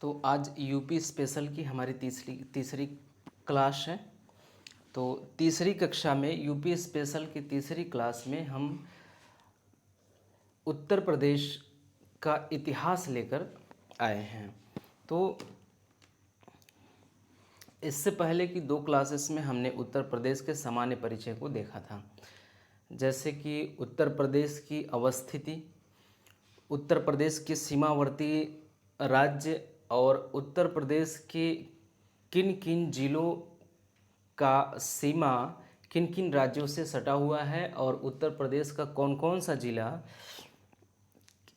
तो आज UP special की हमारी तीसरी क्लास है। तो तीसरी कक्षा में यूपी स्पेशल की तीसरी क्लास में हम उत्तर प्रदेश का इतिहास लेकर आए हैं। तो इससे पहले की दो क्लासेस में हमने उत्तर प्रदेश के सामान्य परिचय को देखा था, जैसे कि उत्तर प्रदेश की अवस्थिति, उत्तर प्रदेश के सीमावर्ती राज्य और उत्तर प्रदेश के किन किन जिलों का सीमा किन किन राज्यों से सटा हुआ है और उत्तर प्रदेश का कौन कौन सा जिला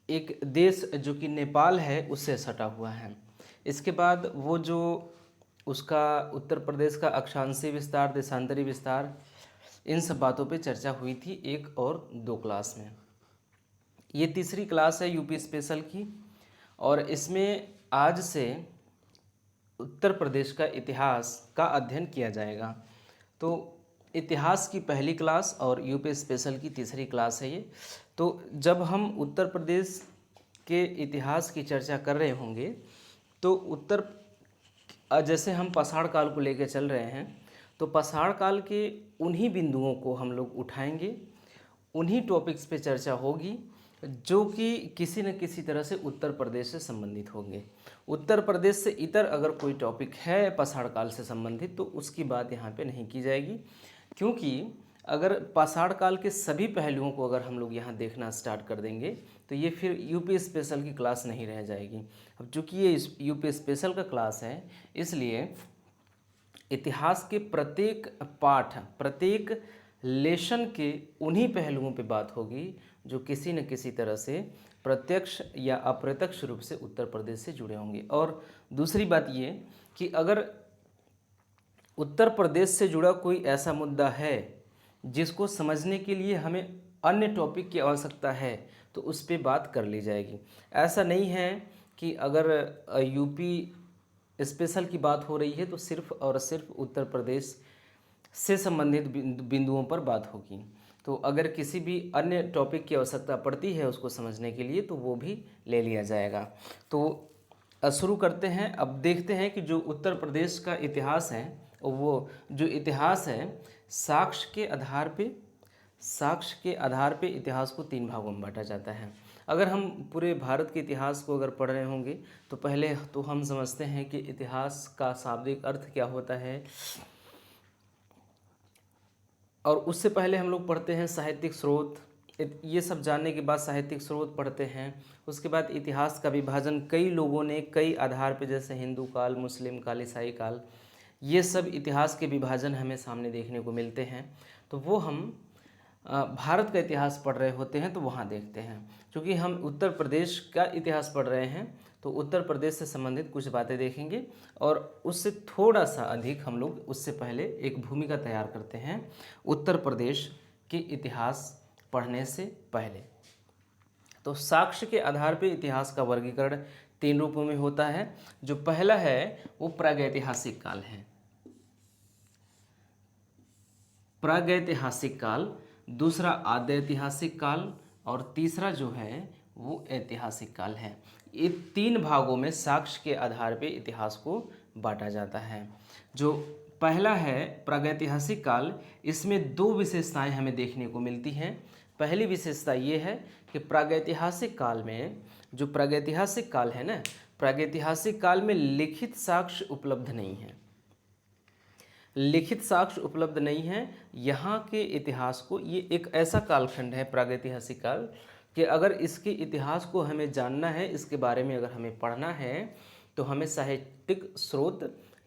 एक देश जो कि नेपाल है उससे सटा हुआ है। इसके बाद वो जो उसका उत्तर प्रदेश का अक्षांशीय विस्तार, देशांतरी विस्तार, इन सब बातों पे चर्चा हुई थी एक और दो क्लास में। ये तीसरी क्लास है यूपी स्पेशल की और इसमें आज से उत्तर प्रदेश का इतिहास का अध्ययन किया जाएगा। तो इतिहास की पहली क्लास और यूपी स्पेशल की तीसरी क्लास है ये। तो जब हम उत्तर प्रदेश के इतिहास की चर्चा कर रहे होंगे तो जैसे हम पाषाण काल को लेकर चल रहे हैं तो पाषाण काल के उन्हीं बिंदुओं को हम लोग उठाएंगे, उन्हीं टॉपिक्स पे चर्चा होगी जो कि किसी न किसी तरह से उत्तर प्रदेश से संबंधित होंगे। उत्तर प्रदेश से इतर अगर कोई टॉपिक है पाषाण काल से संबंधित तो उसकी बात यहाँ पे नहीं की जाएगी, क्योंकि अगर पाषाण काल के सभी पहलुओं को अगर हम लोग यहाँ देखना स्टार्ट कर देंगे तो ये फिर यूपी स्पेशल की क्लास नहीं रह जाएगी। अब चूँकि ये यूपी स्पेशल का क्लास है, इसलिए इतिहास के प्रत्येक पाठ, प्रत्येक लेसन के उन्हीं पहलुओं पे बात होगी जो किसी न किसी तरह से प्रत्यक्ष या अप्रत्यक्ष रूप से उत्तर प्रदेश से जुड़े होंगे। और दूसरी बात ये कि अगर उत्तर प्रदेश से जुड़ा कोई ऐसा मुद्दा है जिसको समझने के लिए हमें अन्य टॉपिक की आवश्यकता है तो उस पर बात कर ली जाएगी। ऐसा नहीं है कि अगर यूपी स्पेशल की बात हो रही है तो सिर्फ और सिर्फ उत्तर प्रदेश से संबंधित बिंदुओं पर बात होगी। तो अगर किसी भी अन्य टॉपिक की आवश्यकता पड़ती है उसको समझने के लिए तो वो भी ले लिया जाएगा। तो शुरू करते हैं। अब देखते हैं कि जो उत्तर प्रदेश का इतिहास है वो जो इतिहास है साक्ष्य के आधार पे इतिहास को तीन भागों में बांटा जाता है। अगर हम पूरे भारत के इतिहास को अगर पढ़ रहे होंगे तो पहले तो हम समझते हैं कि इतिहास का शाब्दिक अर्थ क्या होता है, और उससे पहले हम लोग पढ़ते हैं साहित्यिक स्रोत। ये सब जानने के बाद साहित्यिक स्रोत पढ़ते हैं। उसके बाद इतिहास का विभाजन कई लोगों ने कई आधार पे, जैसे हिंदू काल, मुस्लिम काल, ईसाई काल, ये सब इतिहास के विभाजन हमें सामने देखने को मिलते हैं। तो वो हम भारत का इतिहास पढ़ रहे होते हैं तो वहाँ देखते हैं। क्योंकि हम उत्तर प्रदेश का इतिहास पढ़ रहे हैं तो उत्तर प्रदेश से संबंधित कुछ बातें देखेंगे और उससे थोड़ा सा अधिक हम लोग उससे पहले एक भूमिका तैयार करते हैं उत्तर प्रदेश के इतिहास पढ़ने से पहले। तो साक्ष्य के आधार पर इतिहास का वर्गीकरण तीन रूपों में होता है। जो पहला है वो प्रागैतिहासिक काल है, प्रागैतिहासिक काल, दूसरा आद्य ऐतिहासिक काल और तीसरा जो है वो ऐतिहासिक काल है। ये तीन भागों में साक्ष्य के आधार पे इतिहास को बांटा जाता है। जो पहला है प्रागैतिहासिक काल, इसमें दो विशेषताएं हमें देखने को मिलती हैं। पहली विशेषता ये है कि प्रागैतिहासिक काल में, जो प्रागैतिहासिक काल है ना, प्रागैतिहासिक काल में लिखित साक्ष्य उपलब्ध नहीं है। लिखित साक्ष्य उपलब्ध नहीं है। यहाँ के इतिहास को, ये एक ऐसा कालखंड है प्रागैतिहासिक काल कि अगर इसके इतिहास को हमें जानना है, इसके बारे में अगर हमें पढ़ना है तो हमें साहित्यिक स्रोत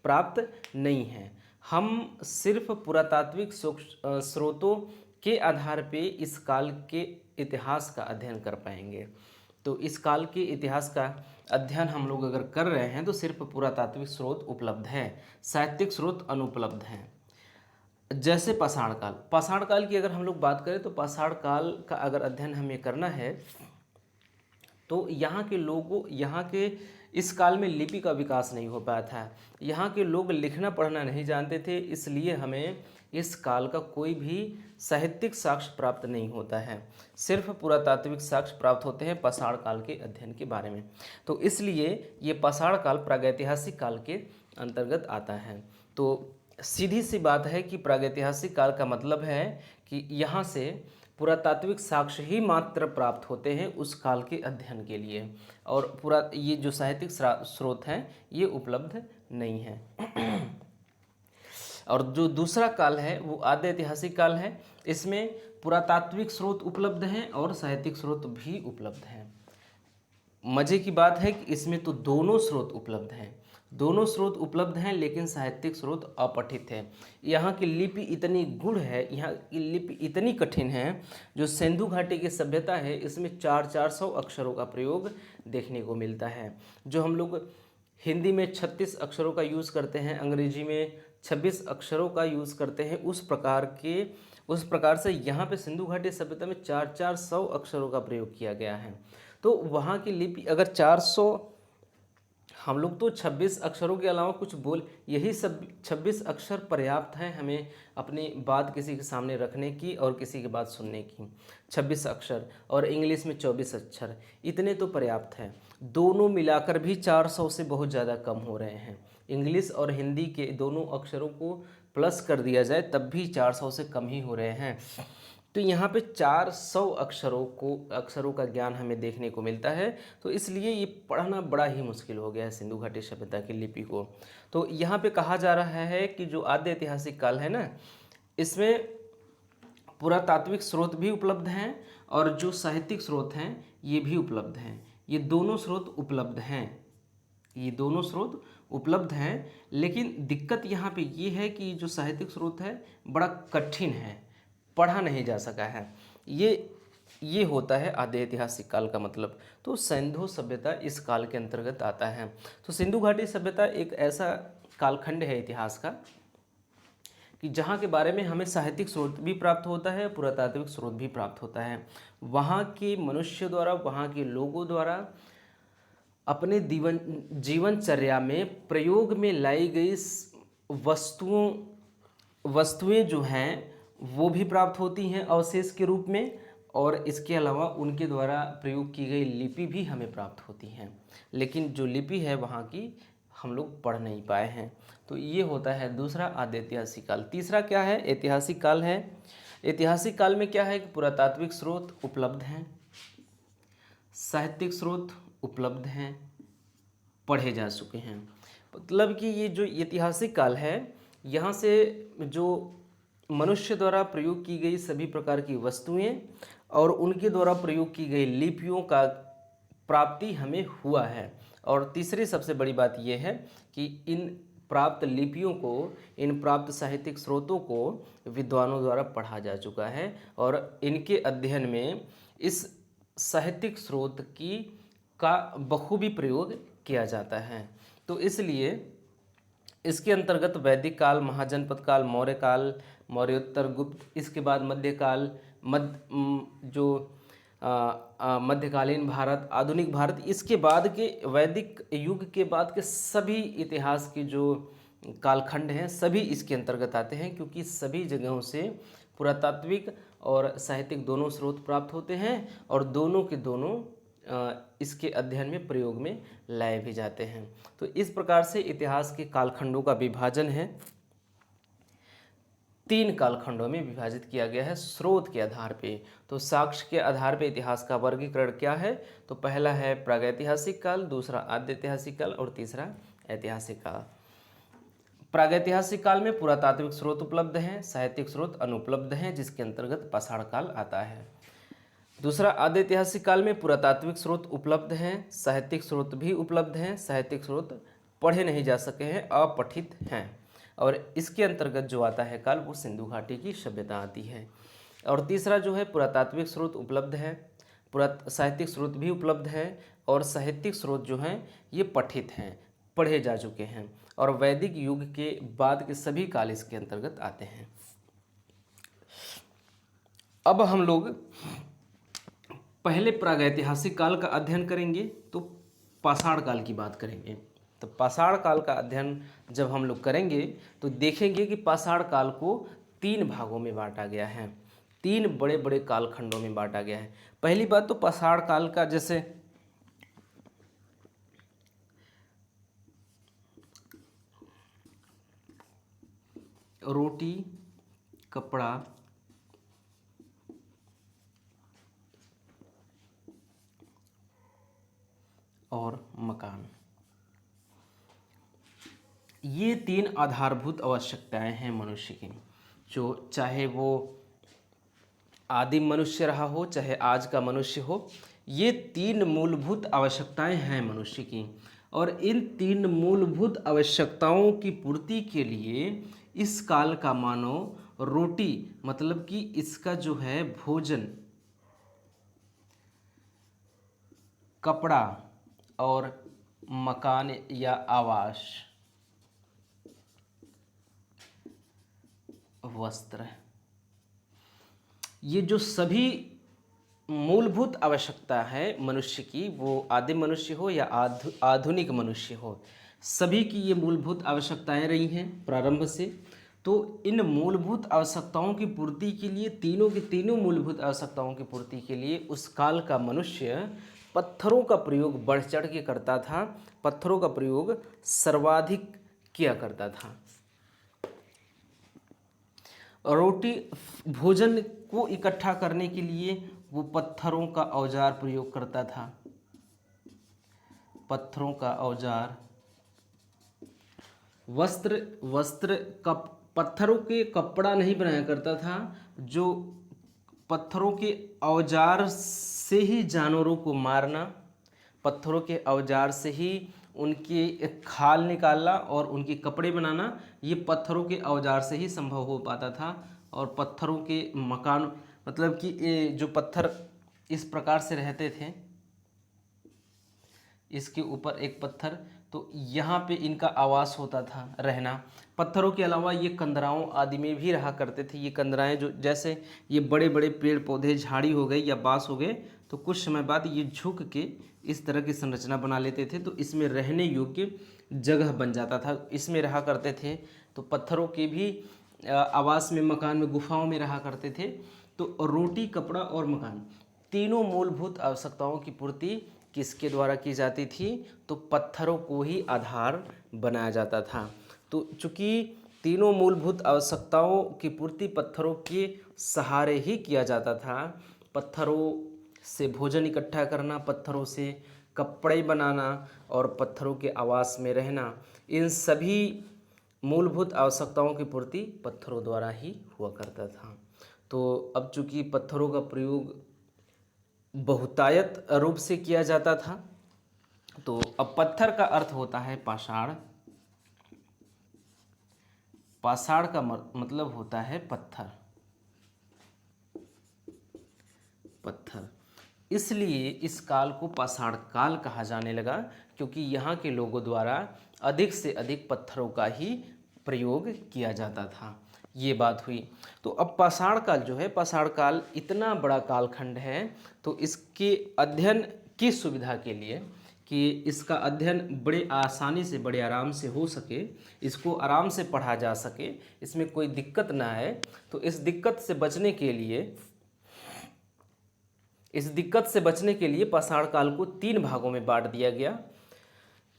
प्राप्त नहीं है। हम सिर्फ पुरातात्विक स्रोतों के आधार पे इस काल के इतिहास का अध्ययन कर पाएंगे। तो इस काल के इतिहास का अध्ययन हम लोग अगर कर रहे हैं तो सिर्फ पुरातात्विक स्रोत उपलब्ध है, साहित्यिक स्रोत अनुपलब्ध हैं। जैसे पाषाण काल, पाषाण काल की अगर हम लोग बात करें तो पाषाण काल का अगर अध्ययन हमें करना है तो यहाँ के इस काल में लिपि का विकास नहीं हो पाया था। यहाँ के लोग लिखना पढ़ना नहीं जानते थे, इसलिए हमें इस काल का कोई भी साहित्यिक साक्ष्य प्राप्त नहीं होता है, सिर्फ पुरातात्विक साक्ष्य प्राप्त होते हैं पाषाण काल के अध्ययन के बारे में। तो इसलिए ये पाषाण काल प्रागैतिहासिक काल के अंतर्गत आता है। तो सीधी सी बात है कि प्रागैतिहासिक काल का मतलब है कि यहाँ से पुरातात्विक साक्ष्य ही मात्र प्राप्त होते हैं उस काल के अध्ययन के लिए, और ये जो साहित्यिक स्रोत हैं ये उपलब्ध नहीं है। और जो दूसरा काल है वो आद्य ऐतिहासिक काल है। इसमें पुरातात्विक स्रोत उपलब्ध हैं और साहित्यिक स्रोत भी उपलब्ध हैं। मज़े की बात है कि इसमें तो दोनों स्रोत उपलब्ध हैं, दोनों स्रोत उपलब्ध हैं, लेकिन साहित्यिक स्रोत अपठित है। यहाँ की लिपि इतनी गूढ़ है, यहाँ की लिपि इतनी कठिन है, जो सिंधु घाटी की सभ्यता है इसमें 400 अक्षरों का प्रयोग देखने को मिलता है। जो हम लोग हिंदी में 36 अक्षरों का यूज़ करते हैं, अंग्रेजी में 26 अक्षरों का यूज़ करते हैं, उस प्रकार से यहाँ पे सिंधु घाटी सभ्यता में 400 अक्षरों का प्रयोग किया गया है। तो वहाँ की लिपि अगर 400, हम लोग तो 26 अक्षरों के अलावा कुछ यही सब 26 अक्षर पर्याप्त हैं हमें अपनी बात किसी के सामने रखने की और किसी की बात सुनने की। 26 अक्षर और इंग्लिश में 24 अक्षर, इतने तो पर्याप्त हैं। दोनों मिलाकर भी 400 से बहुत ज़्यादा कम हो रहे हैं। इंग्लिश और हिंदी के दोनों अक्षरों को प्लस कर दिया जाए तब भी 400 से कम ही हो रहे हैं। तो यहाँ पे 400 अक्षरों का ज्ञान हमें देखने को मिलता है। तो इसलिए ये पढ़ना बड़ा ही मुश्किल हो गया है सिंधु घाटी सभ्यता की लिपि को। तो यहाँ पे कहा जा रहा है कि जो आद्य ऐतिहासिक काल है ना, इसमें पुरातात्विक स्रोत भी उपलब्ध हैं और जो साहित्यिक स्रोत हैं ये भी उपलब्ध हैं। ये दोनों स्रोत उपलब्ध हैं, ये दोनों स्रोत उपलब्ध हैं, लेकिन दिक्कत यहाँ पे ये है कि जो साहित्यिक स्रोत है बड़ा कठिन है, पढ़ा नहीं जा सका है। ये होता है आद्य ऐतिहासिक काल का मतलब। तो सिंधु सभ्यता इस काल के अंतर्गत आता है। तो सिंधु घाटी सभ्यता एक ऐसा कालखंड है इतिहास का कि जहाँ के बारे में हमें साहित्यिक स्रोत भी प्राप्त होता है, पुरातात्विक स्रोत भी प्राप्त होता है। वहाँ के मनुष्य द्वारा, वहाँ के लोगों द्वारा अपने जीवनचर्या में प्रयोग में लाई गई वस्तुएं जो हैं वो भी प्राप्त होती हैं अवशेष के रूप में, और इसके अलावा उनके द्वारा प्रयोग की गई लिपि भी हमें प्राप्त होती हैं। लेकिन जो लिपि है वहाँ की हम लोग पढ़ नहीं पाए हैं। तो ये होता है दूसरा आद्य ऐतिहासिक काल। तीसरा क्या है? ऐतिहासिक काल है। ऐतिहासिक काल में क्या है कि पुरातात्विक स्रोत उपलब्ध हैं, साहित्यिक स्रोत उपलब्ध हैं, पढ़े जा चुके हैं। मतलब कि ये जो ऐतिहासिक काल है, यहाँ से जो मनुष्य द्वारा प्रयोग की गई सभी प्रकार की वस्तुएं और उनके द्वारा प्रयोग की गई लिपियों का प्राप्ति हमें हुआ है। और तीसरी सबसे बड़ी बात यह है कि इन प्राप्त लिपियों को, इन प्राप्त साहित्यिक स्रोतों को विद्वानों द्वारा पढ़ा जा चुका है और इनके अध्ययन में इस साहित्यिक स्रोत का बखूबी प्रयोग किया जाता है। तो इसलिए इसके अंतर्गत वैदिक काल, महाजनपद काल, मौर्य काल, मौर्योत्तर, गुप्त, इसके बाद मध्यकाल, मध्यकालीन भारत, आधुनिक भारत, इसके बाद के वैदिक युग के बाद के सभी इतिहास के जो कालखंड हैं सभी इसके अंतर्गत आते हैं, क्योंकि सभी जगहों से पुरातात्विक और साहित्यिक दोनों स्रोत प्राप्त होते हैं और दोनों के दोनों इसके अध्ययन में प्रयोग में लाए भी जाते हैं। तो इस प्रकार से इतिहास के कालखंडों का विभाजन है, 3 कालखंडों में विभाजित किया गया है स्रोत के आधार पे। तो साक्ष्य के आधार पे इतिहास का वर्गीकरण क्या है? तो पहला है प्रागैतिहासिक काल, दूसरा आद्य ऐतिहासिक काल और तीसरा ऐतिहासिक काल। प्रागैतिहासिक काल में पुरातात्विक स्रोत उपलब्ध हैं, साहित्यिक स्रोत अनुपलब्ध हैं, जिसके अंतर्गत पाषाण काल आता है। दूसरा आद्य ऐतिहासिक काल में पुरातात्विक स्रोत उपलब्ध हैं, साहित्यिक स्रोत भी उपलब्ध हैं, साहित्यिक स्रोत पढ़े नहीं जा सके हैं, अपठित हैं। और इसके अंतर्गत जो आता है काल वो सिंधु घाटी की सभ्यता आती है। और तीसरा जो है पुरातात्विक स्रोत उपलब्ध है, साहित्यिक स्रोत भी उपलब्ध है और साहित्यिक स्रोत जो हैं ये पठित हैं, पढ़े जा चुके हैं, और वैदिक युग के बाद के सभी काल इसके अंतर्गत आते हैं। अब हम लोग पहले प्रागैतिहासिक काल का अध्ययन करेंगे, तो पाषाण काल की बात करेंगे। तो पाषाण काल का अध्ययन जब हम लोग करेंगे तो देखेंगे कि पाषाण काल को 3 भागों में बांटा गया है, 3 बड़े बड़े कालखंडों में बांटा गया है। पहली बात तो पाषाण काल का, जैसे रोटी, कपड़ा, और मकान, ये 3 आधारभूत आवश्यकताएं हैं मनुष्य की, जो चाहे वो आदिम मनुष्य रहा हो चाहे आज का मनुष्य हो, ये 3 मूलभूत आवश्यकताएं हैं मनुष्य की। और इन 3 मूलभूत आवश्यकताओं की पूर्ति के लिए इस काल का मानव रोटी, मतलब कि इसका जो है भोजन, कपड़ा और मकान या आवास, वस्त्र, ये जो सभी मूलभूत आवश्यकता है मनुष्य की, वो आदिम मनुष्य हो या आधुनिक मनुष्य हो, सभी की ये मूलभूत आवश्यकताएं रही हैं प्रारंभ से। तो इन मूलभूत आवश्यकताओं की पूर्ति के लिए, तीनों की तीनों मूलभूत आवश्यकताओं की पूर्ति के लिए उस काल का मनुष्य पत्थरों का प्रयोग बढ़ चढ़ के करता था, पत्थरों का प्रयोग सर्वाधिक किया करता था। रोटी, भोजन को इकट्ठा करने के लिए वो पत्थरों का औजार प्रयोग करता था, पत्थरों का औजार। वस्त्र पत्थरों के कपड़ा नहीं बनाया करता था, जो पत्थरों के औजार से ही जानवरों को मारना, पत्थरों के औजार से ही उनकी खाल निकालना और उनके कपड़े बनाना, ये पत्थरों के औजार से ही संभव हो पाता था। और पत्थरों के मकान, मतलब कि ये जो पत्थर इस प्रकार से रहते थे, इसके ऊपर एक पत्थर, तो यहाँ पे इनका आवास होता था, रहना। पत्थरों के अलावा ये कंदराओं आदि में भी रहा करते थे। ये कंदराएं जो, जैसे ये बड़े बड़े पेड़ पौधे, झाड़ी हो गई या बांस हो गए, तो कुछ समय बाद ये झुक के इस तरह की संरचना बना लेते थे, तो इसमें रहने योग्य जगह बन जाता था, इसमें रहा करते थे। तो पत्थरों के भी आवास में, मकान में, गुफाओं में रहा करते थे। तो रोटी, कपड़ा और मकान, तीनों मूलभूत आवश्यकताओं की पूर्ति किसके द्वारा की जाती थी? तो पत्थरों को ही आधार बनाया जाता था। तो चूंकि तीनों मूलभूत आवश्यकताओं की पूर्ति पत्थरों के सहारे ही किया जाता था, पत्थरों से भोजन इकट्ठा करना, पत्थरों से कपड़े बनाना और पत्थरों के आवास में रहना, इन सभी मूलभूत आवश्यकताओं की पूर्ति पत्थरों द्वारा ही हुआ करता था। तो अब चूंकि पत्थरों का प्रयोग बहुतायत रूप से किया जाता था, तो अब पत्थर का अर्थ होता है पाषाण। पाषाण का मतलब होता है पत्थर, पत्थर। इसलिए इस काल को पाषाण काल कहा जाने लगा, क्योंकि यहाँ के लोगों द्वारा अधिक से अधिक पत्थरों का ही प्रयोग किया जाता था। ये बात हुई। तो अब पाषाण काल जो है, पाषाण काल इतना बड़ा कालखंड है, तो इसके अध्ययन की सुविधा के लिए, कि इसका अध्ययन बड़े आसानी से, बड़े आराम से हो सके, इसको आराम से पढ़ा जा सके, इसमें कोई दिक्कत ना आए, तो इस दिक्कत से बचने के लिए पाषाण काल को 3 भागों में बांट दिया गया,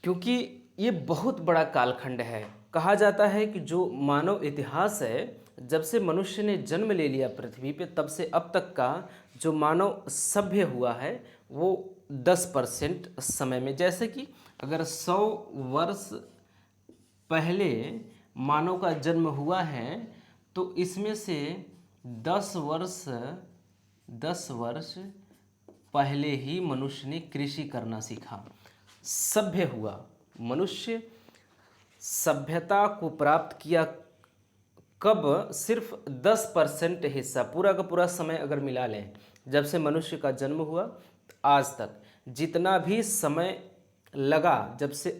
क्योंकि ये बहुत बड़ा कालखंड है। कहा जाता है कि जो मानव इतिहास है, जब से मनुष्य ने जन्म ले लिया पृथ्वी पे, तब से अब तक का जो मानव सभ्य हुआ है, वो 10% समय में, जैसे कि अगर 100 वर्ष पहले मानव का जन्म हुआ है, तो इसमें से 10 वर्ष पहले ही मनुष्य ने कृषि करना सीखा, सभ्य हुआ। मनुष्य सभ्यता को प्राप्त किया कब? सिर्फ 10% हिस्सा, पूरा का पूरा समय अगर मिला लें, जब से मनुष्य का जन्म हुआ आज तक जितना भी समय लगा, तब से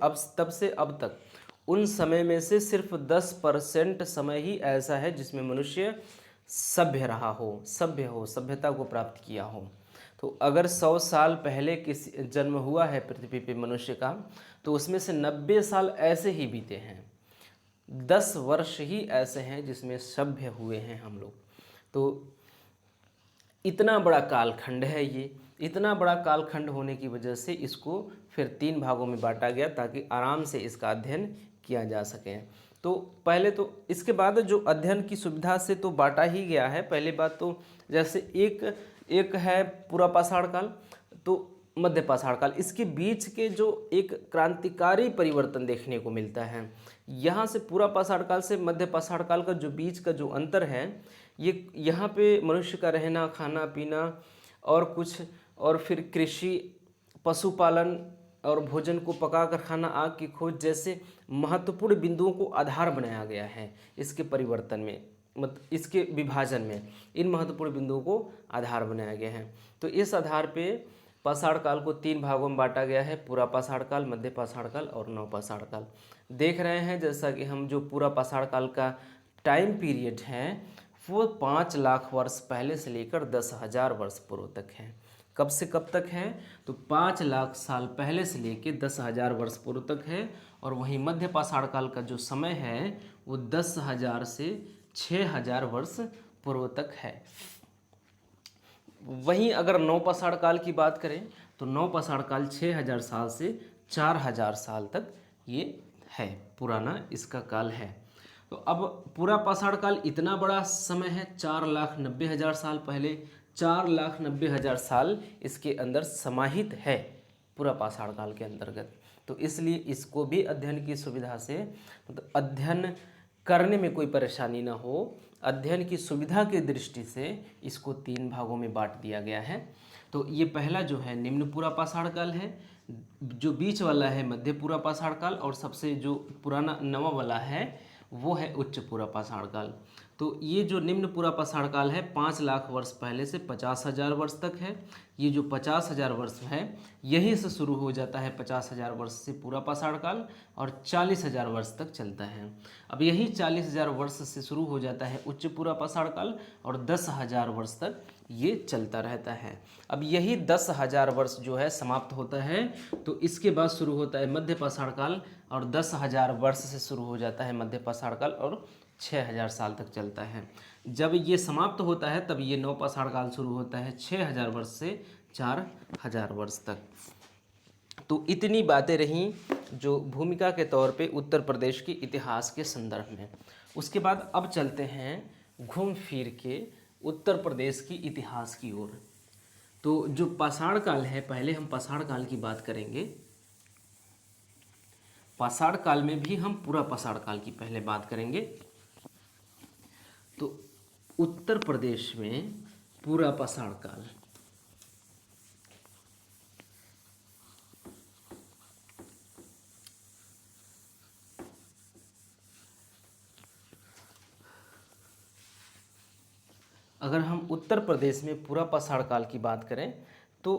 अब तक, उन समय में से सिर्फ 10% समय ही ऐसा है जिसमें मनुष्य सभ्य रहा हो, सभ्यता को प्राप्त किया हो। तो अगर 100 साल पहले किसी जन्म हुआ है पृथ्वी पे मनुष्य का, तो उसमें से 90 साल ऐसे ही बीते हैं। 10 वर्ष ही ऐसे हैं जिसमें सभ्य हुए हैं हम लोग। तो इतना बड़ा कालखंड है ये। इतना बड़ा कालखंड होने की वजह से इसको फिर 3 भागों में बांटा गया ताकि आराम से इसका अध्ययन किया जा सके। तो पहले तो इसके बाद जो अध्ययन की सुविधा से तो बांटा ही गया है। पहली बात तो जैसे एक है पूरा पाषाण काल, तो मध्य पाषाण काल, इसके बीच के जो एक क्रांतिकारी परिवर्तन देखने को मिलता है। यहाँ से पूरा पाषाण काल से मध्य पाषाण काल का जो बीच का जो अंतर है, ये यहाँ पे मनुष्य का रहना, खाना पीना और कुछ, और फिर कृषि, पशुपालन और भोजन को पकाकर खाना, आग की खोज जैसे महत्वपूर्ण बिंदुओं को आधार बनाया गया है इसके परिवर्तन में, मतलब इसके विभाजन में इन महत्वपूर्ण बिंदुओं को आधार बनाया गया है। तो इस आधार पे पाषाण काल को 3 भागों में बांटा गया है, पूरा पाषाण काल, मध्य पाषाण काल और नव पाषाण काल। देख रहे हैं जैसा कि हम जो पूरा पाषाण काल का टाइम पीरियड है वो 5 लाख वर्ष पहले से लेकर 10,000 वर्ष पूर्व तक है। कब से कब तक है? तो 5 लाख साल पहले से लेकर 10,000 वर्ष पूर्व तक है। और वहीं मध्य पाषाण काल का जो समय है वो 10,000 से 6,000 वर्ष पूर्व तक है। वहीं अगर नव पाषाण काल की बात करें तो नव पाषाण काल 6,000 साल से 4,000 साल तक ये है, पुराना इसका काल है। तो अब पूरा पाषाण काल इतना बड़ा समय है, 4,90,000 साल पहले, 4,90,000 साल इसके अंदर समाहित है पूरा पाषाण काल के अंतर्गत। तो इसलिए इसको भी अध्ययन की सुविधा से, मतलब अध्ययन करने में कोई परेशानी ना हो, अध्ययन की सुविधा की दृष्टि से इसको 3 भागों में बांट दिया गया है। तो ये पहला जो है निम्न पूरा पाषाण काल है, जो बीच वाला है मध्य पूरा पाषाण काल, और सबसे जो पुराना नवा वाला है वो है उच्च पूरा पाषाण काल। तो ये जो निम्न पूरा पाषाण काल है 5 लाख वर्ष पहले से 50,000 वर्ष तक है। ये जो 50,000 वर्ष है यहीं से शुरू हो जाता है 50,000 वर्ष से पूरा पाषाण काल, और 40,000 वर्ष तक चलता है। अब यही 40,000 वर्ष से शुरू हो जाता है उच्च पूरा पाषाण काल, और 10,000 वर्ष तक ये चलता रहता है। अब यही 10,000 वर्ष जो है समाप्त होता है, तो इसके बाद शुरू होता है मध्य पाषाण काल, और 10,000 वर्ष से शुरू हो जाता है मध्य पाषाण काल और 6,000 साल तक चलता है। जब ये समाप्त होता है तब ये नव पाषाण काल शुरू होता है 6,000 वर्ष से 4,000 वर्ष तक। तो इतनी बातें रहीं जो भूमिका के तौर पे उत्तर प्रदेश के इतिहास के संदर्भ में। उसके बाद अब चलते हैं घूम फिर के उत्तर प्रदेश की इतिहास की ओर। तो जो पाषाण काल है, पहले हम पाषाण काल की बात करेंगे। पाषाण काल में भी हम पूरा पाषाण काल की पहले बात करेंगे। तो उत्तर प्रदेश में पूरा पाषाण काल, अगर हम उत्तर प्रदेश में पूरा पाषाण काल की बात करें तो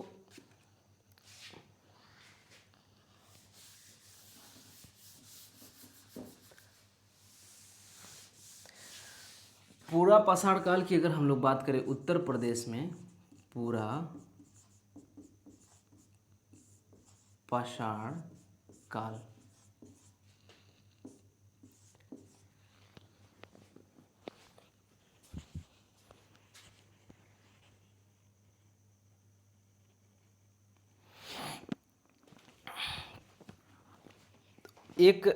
पूरा पाषाण काल की अगर हम लोग बात करें उत्तर प्रदेश में पूरा पाषाण काल, एक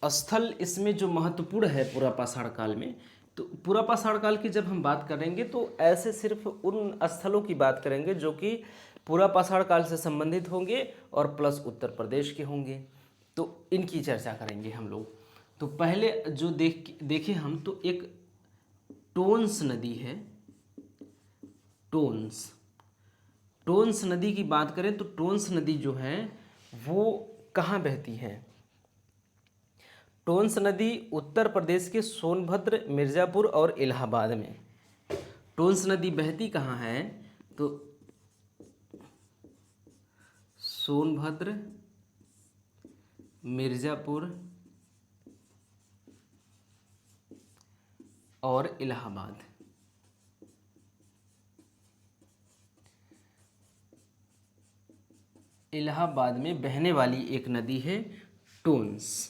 स्थल इसमें जो महत्वपूर्ण है पूरा पाषाण काल में, तो पूरा पाषाण काल की जब हम बात करेंगे तो ऐसे सिर्फ उन स्थलों की बात करेंगे जो कि पूरा पाषाण काल से संबंधित होंगे और प्लस उत्तर प्रदेश के होंगे, तो इनकी चर्चा करेंगे हम लोग। तो पहले जो देखें हम, तो एक टोंस नदी है, टोंस नदी की बात करें तो टोंस नदी जो है वो कहाँ बहती है? टोंस नदी उत्तर प्रदेश के सोनभद्र, मिर्ज़ापुर और इलाहाबाद में। टोंस नदी बहती कहाँ है? तो सोनभद्र, मिर्ज़ापुर और इलाहाबाद। इलाहाबाद में बहने वाली एक नदी है टोंस।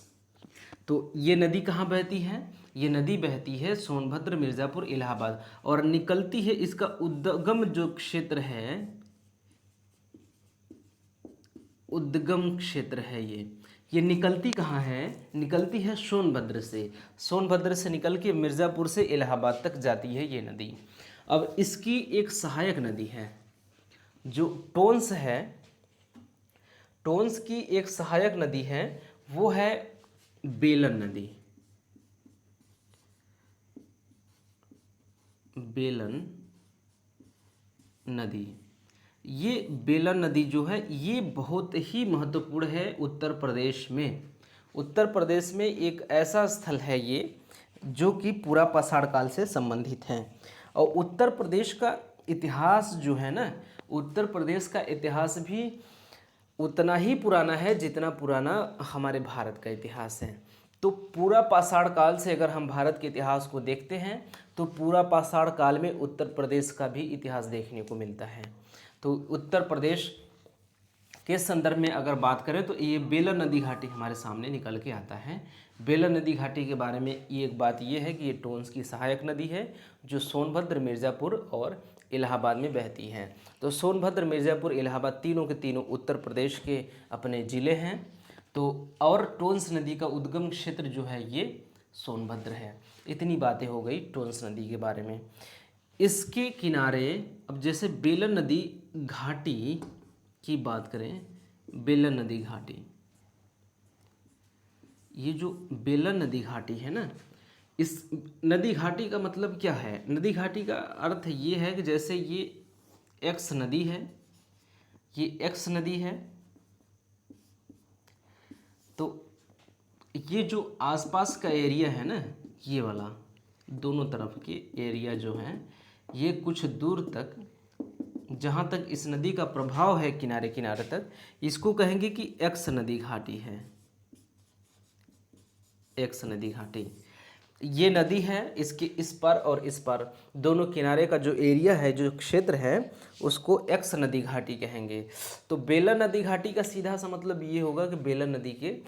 तो ये नदी कहाँ बहती है? ये नदी बहती है सोनभद्र, मिर्ज़ापुर, इलाहाबाद, और निकलती है, इसका उद्गम जो क्षेत्र है, उद्गम क्षेत्र है ये निकलती कहाँ है? निकलती है सोनभद्र से। सोनभद्र से निकल के मिर्ज़ापुर से इलाहाबाद तक जाती है ये नदी। अब इसकी एक सहायक नदी है जो टोंस है, टोंस की एक सहायक नदी है, वो है बेलन नदी। बेलन नदी, ये बेलन नदी जो है ये बहुत ही महत्वपूर्ण है उत्तर प्रदेश में। उत्तर प्रदेश में एक ऐसा स्थल है ये जो कि पूरा पाषाण काल से संबंधित है। और उत्तर प्रदेश का इतिहास जो है ना, उत्तर प्रदेश का इतिहास भी उतना ही पुराना है जितना पुराना हमारे भारत का इतिहास है। तो पूरा पाषाण काल से अगर हम भारत के इतिहास को देखते हैं तो पूरा पाषाण काल में उत्तर प्रदेश का भी इतिहास देखने को मिलता है। तो उत्तर प्रदेश के संदर्भ में अगर बात करें तो ये बेलन नदी घाटी हमारे सामने निकल के आता है। बेलन नदी घाटी के बारे में ये एक बात ये है कि ये टोंस की सहायक नदी है जो सोनभद्र, मिर्ज़ापुर और इलाहाबाद में बहती है। तो सोनभद्र, मिर्ज़ापुर, इलाहाबाद तीनों के तीनों उत्तर प्रदेश के अपने ज़िले हैं। तो और टोंस नदी का उद्गम क्षेत्र जो है ये सोनभद्र है। इतनी बातें हो गई टोंस नदी के बारे में। इसके किनारे अब जैसे बेलन नदी घाटी की बात करें, बेलन नदी घाटी, ये जो बेलन नदी घाटी है ना, इस नदी घाटी का मतलब क्या है? नदी घाटी का अर्थ ये है कि जैसे ये एक्स नदी है, ये एक्स नदी है, तो ये जो आसपास का एरिया है ना, ये वाला दोनों तरफ के एरिया जो हैं, ये कुछ दूर तक जहाँ तक इस नदी का प्रभाव है किनारे किनारे तक, इसको कहेंगे कि एक्स नदी घाटी है। एक्स नदी घाटी ये नदी है, इसके इस पार और इस पार दोनों किनारे का जो एरिया है, जो क्षेत्र है, उसको एक्स नदी घाटी कहेंगे। तो बेलन नदी घाटी का सीधा सा मतलब ये होगा कि बेलन नदी के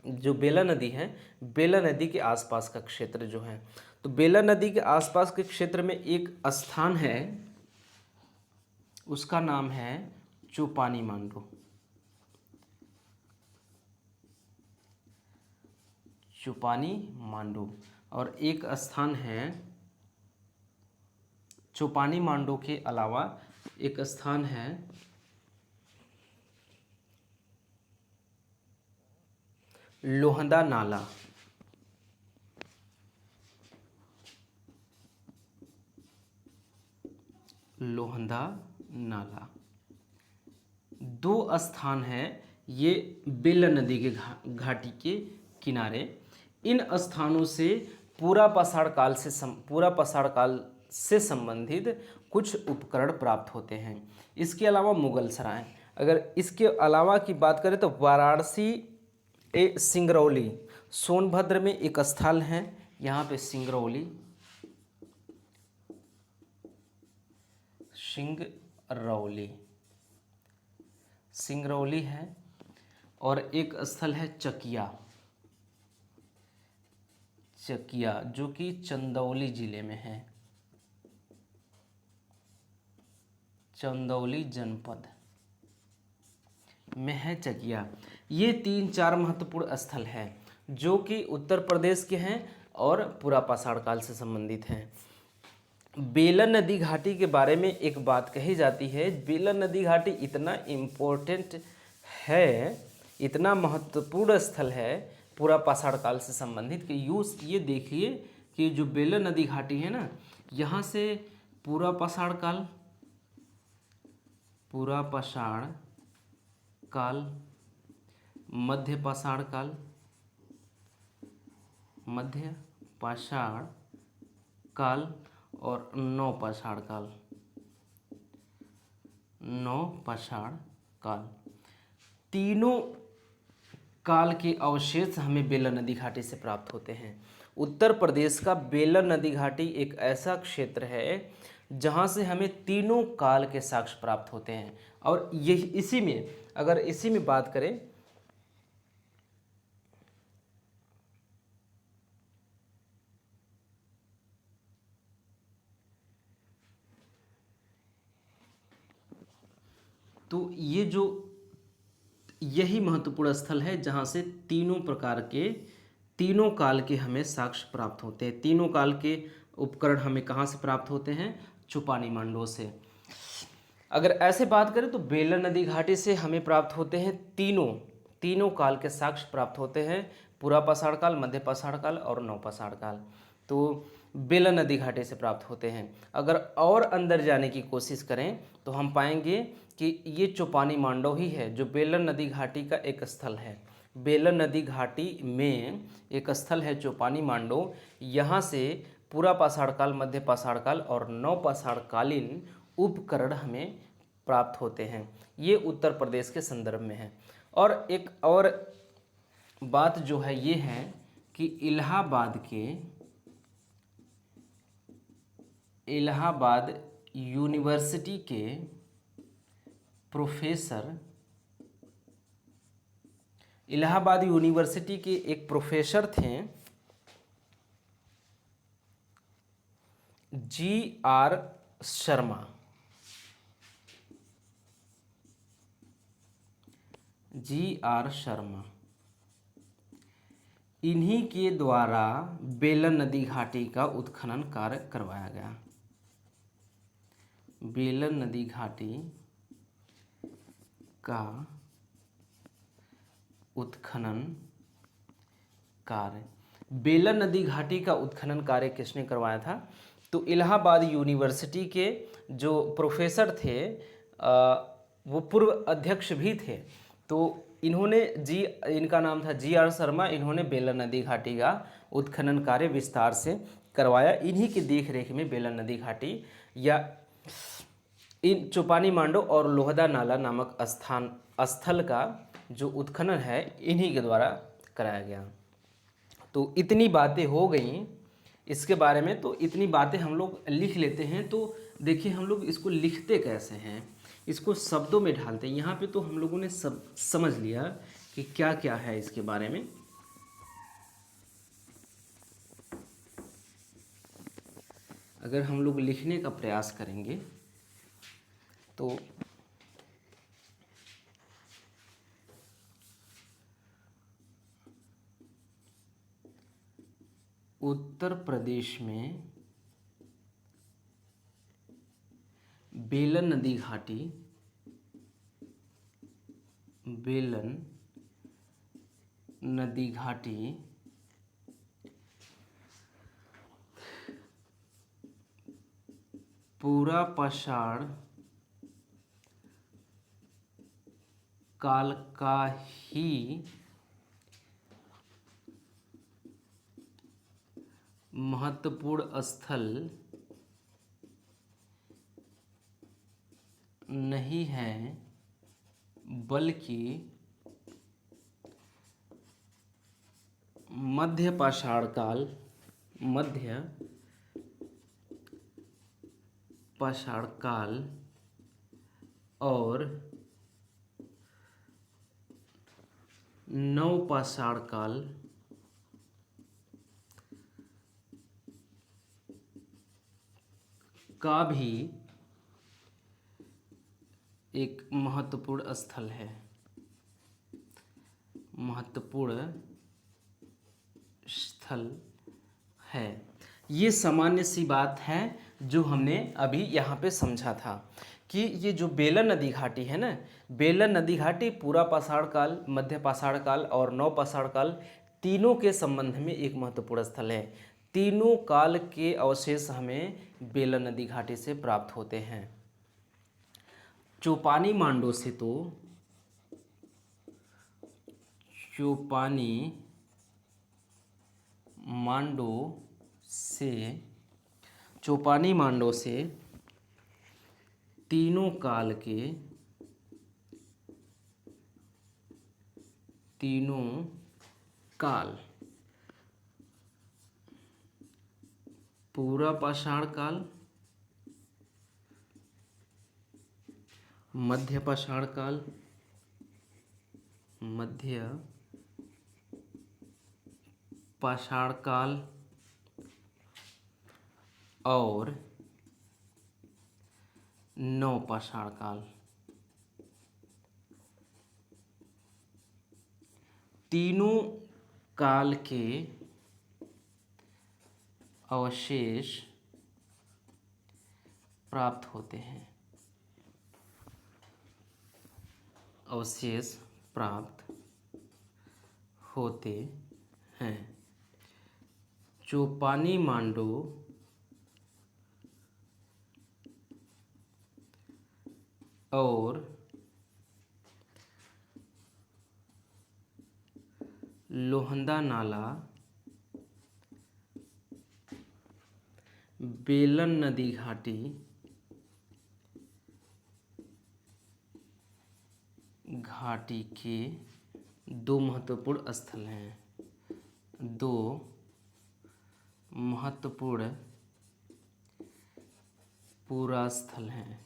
जो बेलन नदी है, बेलन नदी के आसपास का क्षेत्र जो है, तो बेलन नदी के आसपास के क्षेत्र में एक स्थान है, उसका नाम है चौपानी मांडू। चौपानी मांडू। और एक स्थान है चौपानी मांडू के अलावा एक स्थान है लोहंदा नाला। लोहंदा नाला दो स्थान है ये बेलन नदी के घाटी के किनारे। इन स्थानों से पूरा पाषाण काल से संबंधित कुछ उपकरण प्राप्त होते हैं। इसके अलावा मुगल सराय, अगर इसके अलावा की बात करें तो वाराणसी सिंगरौली, सोनभद्र में एक स्थल है, यहाँ पे सिंगरौली सिंगरौली है। और एक स्थल है चकिया जो कि चंदौली जिले में है, चंदौली जनपद में है चकिया। ये 3-4 महत्वपूर्ण स्थल हैं जो कि उत्तर प्रदेश के हैं और पूरा पाषाण काल से संबंधित हैं। बेलन नदी घाटी के बारे में एक बात कही जाती है, बेलन नदी घाटी इतना इम्पोर्टेंट है, इतना महत्वपूर्ण स्थल है पूरा पाषाण काल से संबंधित कि ये देखिए कि जो बेलन नदी घाटी है ना, यहाँ से पूरा पाषाण काल, मध्य पाषाण काल और नवपाषाण काल, तीनों काल के अवशेष हमें बेलन नदी घाटी से प्राप्त होते हैं। उत्तर प्रदेश का बेलन नदी घाटी एक ऐसा क्षेत्र है जहाँ से हमें तीनों काल के साक्ष्य प्राप्त होते हैं। और यही इसी में बात करें तो ये जो यही महत्वपूर्ण स्थल है जहाँ से तीनों प्रकार के, तीनों काल के हमें साक्ष्य प्राप्त होते हैं। तीनों काल के उपकरण हमें कहाँ से प्राप्त होते हैं? चूपानी मांडव से। अगर ऐसे बात करें तो बेलन नदी घाटी से हमें प्राप्त होते हैं तीनों काल के साक्ष्य प्राप्त होते हैं, पुरापाषाण काल, मध्यपाषाण काल और नवपाषाण काल। तो बेलन नदी घाटी से प्राप्त होते हैं। अगर और अंदर जाने की कोशिश करें तो हम पाएंगे कि ये चूपानी मांडव ही है जो बेलन नदी घाटी का एक स्थल है। बेलन नदी घाटी में एक स्थल है चूपानी मांडव। यहाँ से पुरापाषाण काल, मध्यपाषाण काल और नवपाषाण कालीन उपकरण हमें प्राप्त होते हैं। ये उत्तर प्रदेश के संदर्भ में है। और एक और बात जो है ये है कि इलाहाबाद यूनिवर्सिटी के एक प्रोफेसर थे जी.आर. शर्मा। इन्हीं के द्वारा बेलन नदी घाटी का उत्खनन कार्य करवाया गया। बेलन नदी घाटी का उत्खनन कार्य, बेलन नदी घाटी का उत्खनन कार्य किसने करवाया था? तो इलाहाबाद यूनिवर्सिटी के जो प्रोफेसर थे वो पूर्व अध्यक्ष भी थे। तो इनका नाम था जी.आर. शर्मा। इन्होंने बेलन नदी घाटी का उत्खनन कार्य विस्तार से करवाया। इन्हीं की देखरेख में बेलन नदी घाटी या इन चूपानी मांडव और लोहदा नाला नामक स्थल का जो उत्खनन है इन्हीं के द्वारा कराया गया। तो इतनी बातें हो गई इसके बारे में। तो इतनी बातें हम लोग लिख लेते हैं। तो देखिए हम लोग इसको लिखते कैसे हैं, इसको शब्दों में ढालते हैं। यहाँ पे तो हम लोगों ने सब समझ लिया कि क्या क्या है इसके बारे में। अगर हम लोग लिखने का प्रयास करेंगे तो उत्तर प्रदेश में बेलन नदी घाटी, पुरापाषाण काल का ही महत्वपूर्ण स्थल नहीं है, बल्कि मध्यपाषाण काल और नवपाषाण काल का भी एक महत्वपूर्ण स्थल है, ये सामान्य सी बात है जो हमने अभी यहाँ पे समझा था कि ये जो बेलन नदी घाटी है ना, बेलन नदी घाटी पुरापाषाण काल, मध्यपाषाण काल और नवपाषाण काल तीनों के संबंध में एक महत्वपूर्ण स्थल है। तीनों काल के अवशेष हमें बेलन नदी घाटी से प्राप्त होते हैं। चूपानी मांडव से चूपानी मांडव से तीनों काल पुरापाषाण काल, मध्यपाषाण काल, पाषाण काल और नवपाषाण काल, तीनों काल के अवशेष प्राप्त होते हैं। अवशेष प्राप्त होते हैं। चोपानी मांडो और लोहंदा नाला बेलन नदी घाटी के दो महत्वपूर्ण स्थल हैं। दो महत्वपूर्ण पूरा स्थल हैं।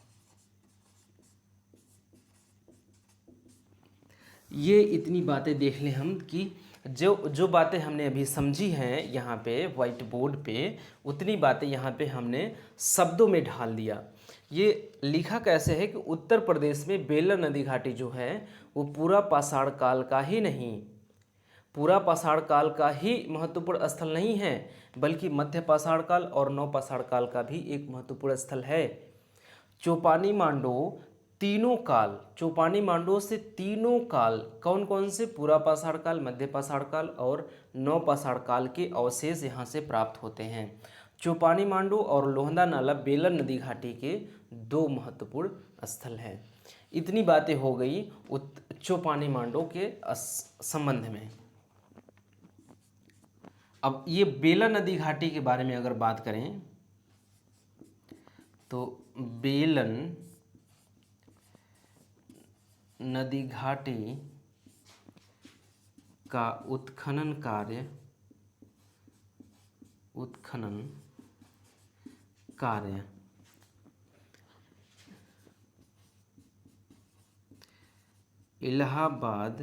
ये इतनी बातें देख लें हम कि जो बातें हमने अभी समझी हैं यहाँ पे व्हाइट बोर्ड पे, उतनी बातें यहाँ पे हमने शब्दों में ढाल दिया। ये लिखा कैसे है कि उत्तर प्रदेश में बेलन नदी घाटी जो है वो पूरा पाषाण काल का ही नहीं, पूरा पाषाण काल का ही महत्वपूर्ण स्थल नहीं है, बल्कि मध्य पाषाण काल और नव पाषाण काल का भी एक महत्वपूर्ण स्थल है। चोपानी मांडो तीनों काल, चोपानी मांडो से तीनों काल कौन कौन से, पूरा पाषाण काल, मध्य पाषाण काल और नव पाषाण काल के अवशेष यहाँ से प्राप्त होते हैं। चोपानी मांडो और लोहंदा नाला बेलन नदी घाटी के दो महत्वपूर्ण स्थल हैं। इतनी बातें हो गई चोपानी मांडो के संबंध में। अब ये बेलन नदी घाटी के बारे में अगर बात करें तो बेलन नदी घाटी का उत्खनन कार्य इलाहाबाद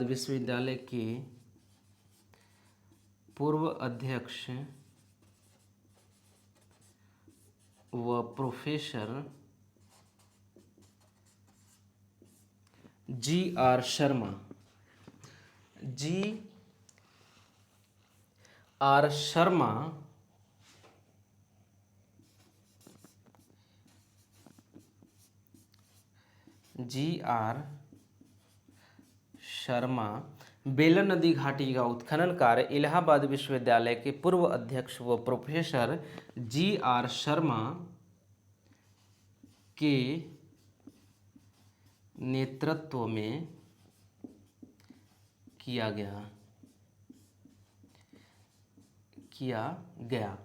विश्वविद्यालय के पूर्व अध्यक्ष व प्रोफेसर जी.आर. शर्मा बेलन नदी घाटी का उत्खनन कार्य इलाहाबाद विश्वविद्यालय के पूर्व अध्यक्ष व प्रोफेसर जी.आर. शर्मा के नेतृत्व में किया गया।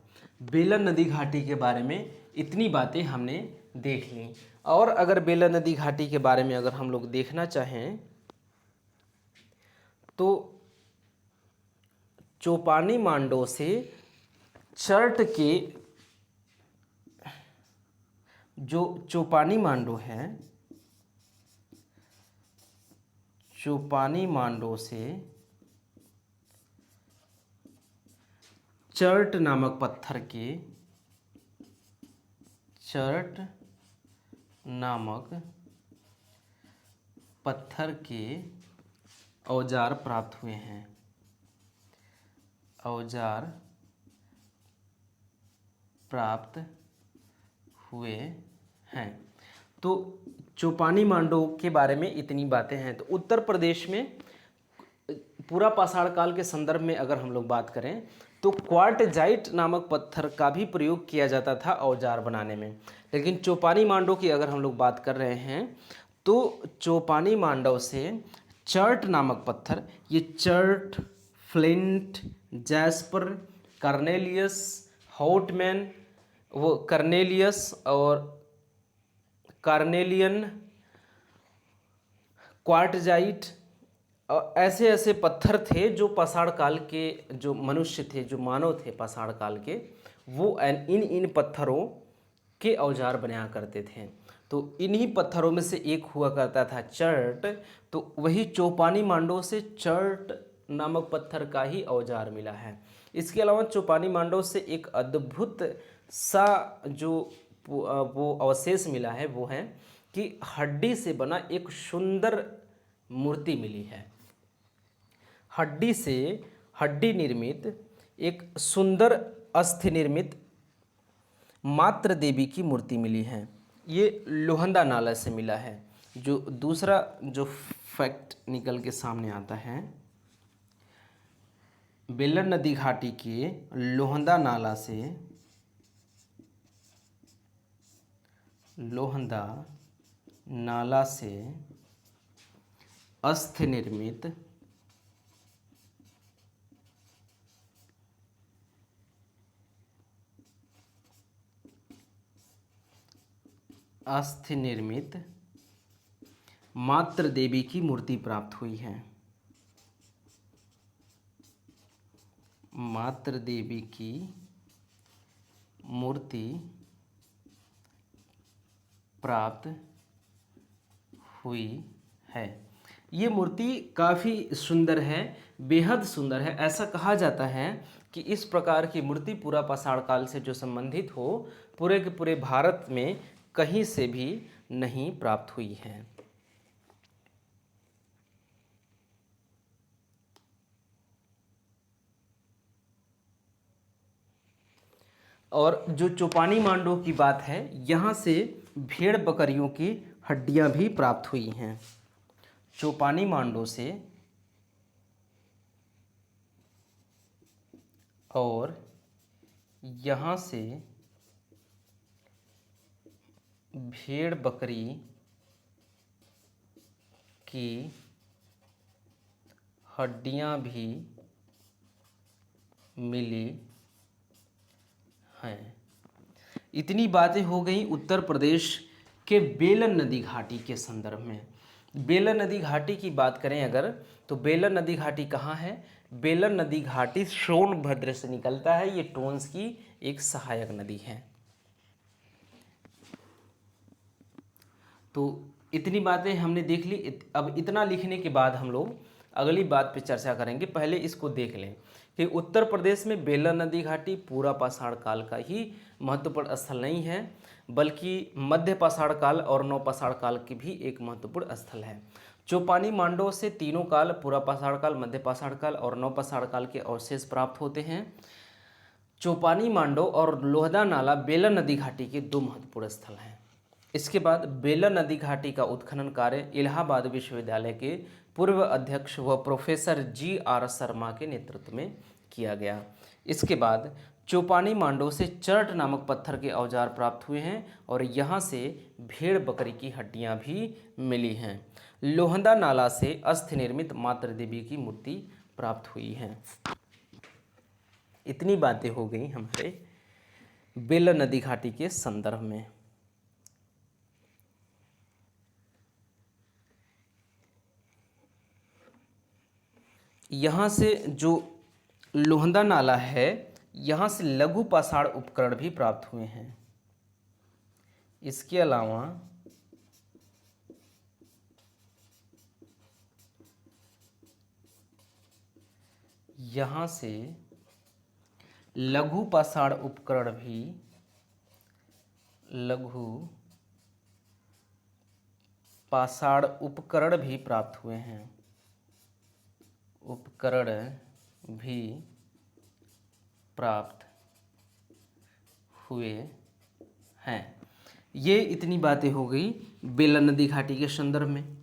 बेलन नदी घाटी के बारे में इतनी बातें हमने देख ली। और अगर बेलन नदी घाटी के बारे में अगर हम लोग देखना चाहें तो चोपानी मांडो से चर्ट के जो चोपानी मांडो है, चोपानी मांडो से चर्ट नामक पत्थर के औजार प्राप्त हुए हैं। तो चोपानी मांडो के बारे में इतनी बातें हैं। तो उत्तर प्रदेश में पूरा पाषाण काल के संदर्भ में अगर हम लोग बात करें तो क्वार्टजाइट नामक पत्थर का भी प्रयोग किया जाता था औजार बनाने में। लेकिन चोपानी मांडो की अगर हम लोग बात कर रहे हैं तो चोपानी मांडो से चर्ट नामक पत्थर, ये chert, flint, jasper, Cornelius, Houtman, वो कर्नेलियस और कार्नेलियन, क्वार्टजाइट, ऐसे ऐसे पत्थर थे जो पाषाण काल के जो मनुष्य थे, जो मानव थे पाषाण काल के, वो इन पत्थरों के औजार बनाया करते थे। तो इन्हीं पत्थरों में से एक हुआ करता था चर्ट। तो वही चोपानी मांडो से चर्ट नामक पत्थर का ही औजार मिला है। इसके अलावा चोपानी मांडो से एक अद्भुत सा जो वो अवशेष मिला है वो है कि हड्डी से बना एक सुंदर मूर्ति मिली है। हड्डी से हड्डी निर्मित एक सुंदर अस्थि निर्मित मात्र देवी की मूर्ति मिली है। ये लोहंदा नाला से मिला है। जो दूसरा जो फैक्ट निकल के सामने आता है, बेलन नदी घाटी के लोहंदा नाला से अस्थि निर्मित मात्र देवी की मूर्ति प्राप्त हुई है। मात्र देवी की मूर्ति प्राप्त हुई है। ये मूर्ति काफ़ी सुंदर है, बेहद सुंदर है। ऐसा कहा जाता है कि इस प्रकार की मूर्ति पूरा पाषाण काल से जो संबंधित हो, पूरे के पूरे भारत में कहीं से भी नहीं प्राप्त हुई है। और जो चौपानी मांडो की बात है, यहाँ से भेड़ बकरियों की हड्डियाँ भी प्राप्त हुई हैं। चौपानी मांडो से और यहाँ से भेड़ बकरी की हड्डियाँ भी मिली हैं। इतनी बातें हो गई उत्तर प्रदेश के बेलन नदी घाटी के संदर्भ में। बेलन नदी घाटी की बात करें अगर, तो बेलन नदी घाटी कहाँ है? बेलन नदी घाटी सोनभद्र से निकलता है। ये टोंस की एक सहायक नदी है। तो इतनी बातें हमने देख ली। अब इतना लिखने के बाद हम लोग अगली बात पे चर्चा करेंगे। पहले इसको देख लें कि उत्तर प्रदेश में बेलन नदी घाटी पूरा पाषाण काल का ही महत्वपूर्ण स्थल नहीं है, बल्कि मध्य पाषाण काल और नव पाषाण काल की भी एक महत्वपूर्ण स्थल है। चौपानी मांडो से तीनों काल, पूरा पाषाण काल, मध्य पाषाण काल और नव पाषाण काल के अवशेष प्राप्त होते हैं। चौपानी मांडो और लोहदा नाला बेलन नदी घाटी के दो महत्वपूर्ण स्थल हैं। इसके बाद बेलन नदी घाटी का उत्खनन कार्य इलाहाबाद विश्वविद्यालय के पूर्व अध्यक्ष व प्रोफेसर GR शर्मा के नेतृत्व में किया गया। इसके बाद चौपानी मांडो से चरट नामक पत्थर के औजार प्राप्त हुए हैं और यहाँ से भेड़ बकरी की हड्डियाँ भी मिली हैं। लोहंदा नाला से अस्थि निर्मित मात्र देवी की मूर्ति प्राप्त हुई है। इतनी बातें हो गई हमारे बेलन नदी घाटी के संदर्भ में। यहाँ से जो लोहंदा नाला है, यहाँ से लघु पाषाण उपकरण भी प्राप्त हुए हैं। इसके अलावा यहाँ से लघु पाषाण उपकरण भी प्राप्त हुए हैं। उपकरण भी प्राप्त हुए हैं। ये इतनी बातें हो गई बेलन नदी घाटी के संदर्भ में।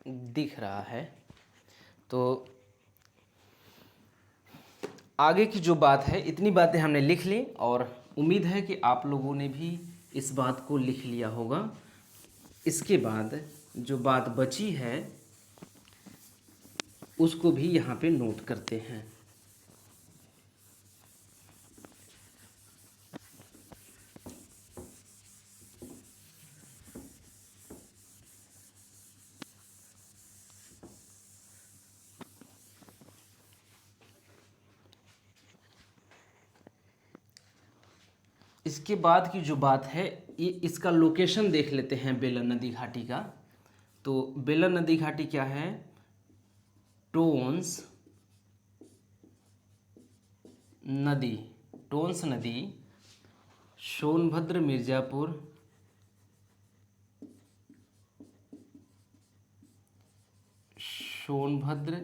दिख रहा है। तो आगे की जो बात है, इतनी बातें हमने लिख ली और उम्मीद है कि आप लोगों ने भी इस बात को लिख लिया होगा। इसके बाद जो बात बची है उसको भी यहाँ पे नोट करते हैं। इसके बाद की जो बात है, ये इसका लोकेशन देख लेते हैं बेलन नदी घाटी का। तो बेलन नदी घाटी क्या है? टोंस नदी, टोंस नदी सोनभद्र मिर्ज़ापुर सोनभद्र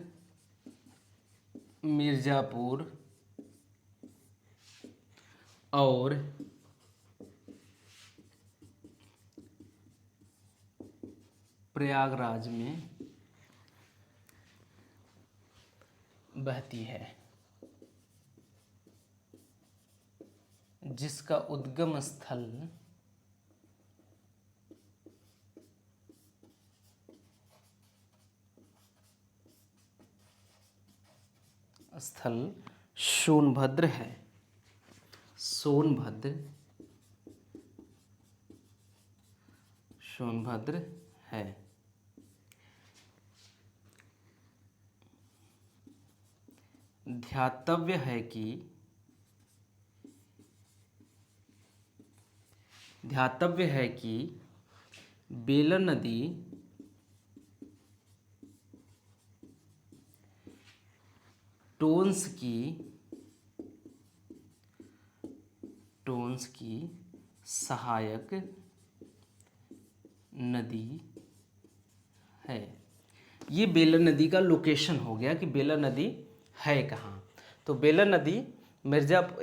मिर्ज़ापुर और प्रयागराज में बहती है, जिसका उद्गम स्थल सोनभद्र है, सोनभद्र है। ध्यातव्य है कि बेलन नदी टोंस की सहायक नदी है। ये बेलन नदी का लोकेशन हो गया कि बेलन नदी है कहाँ। तो बेलन नदी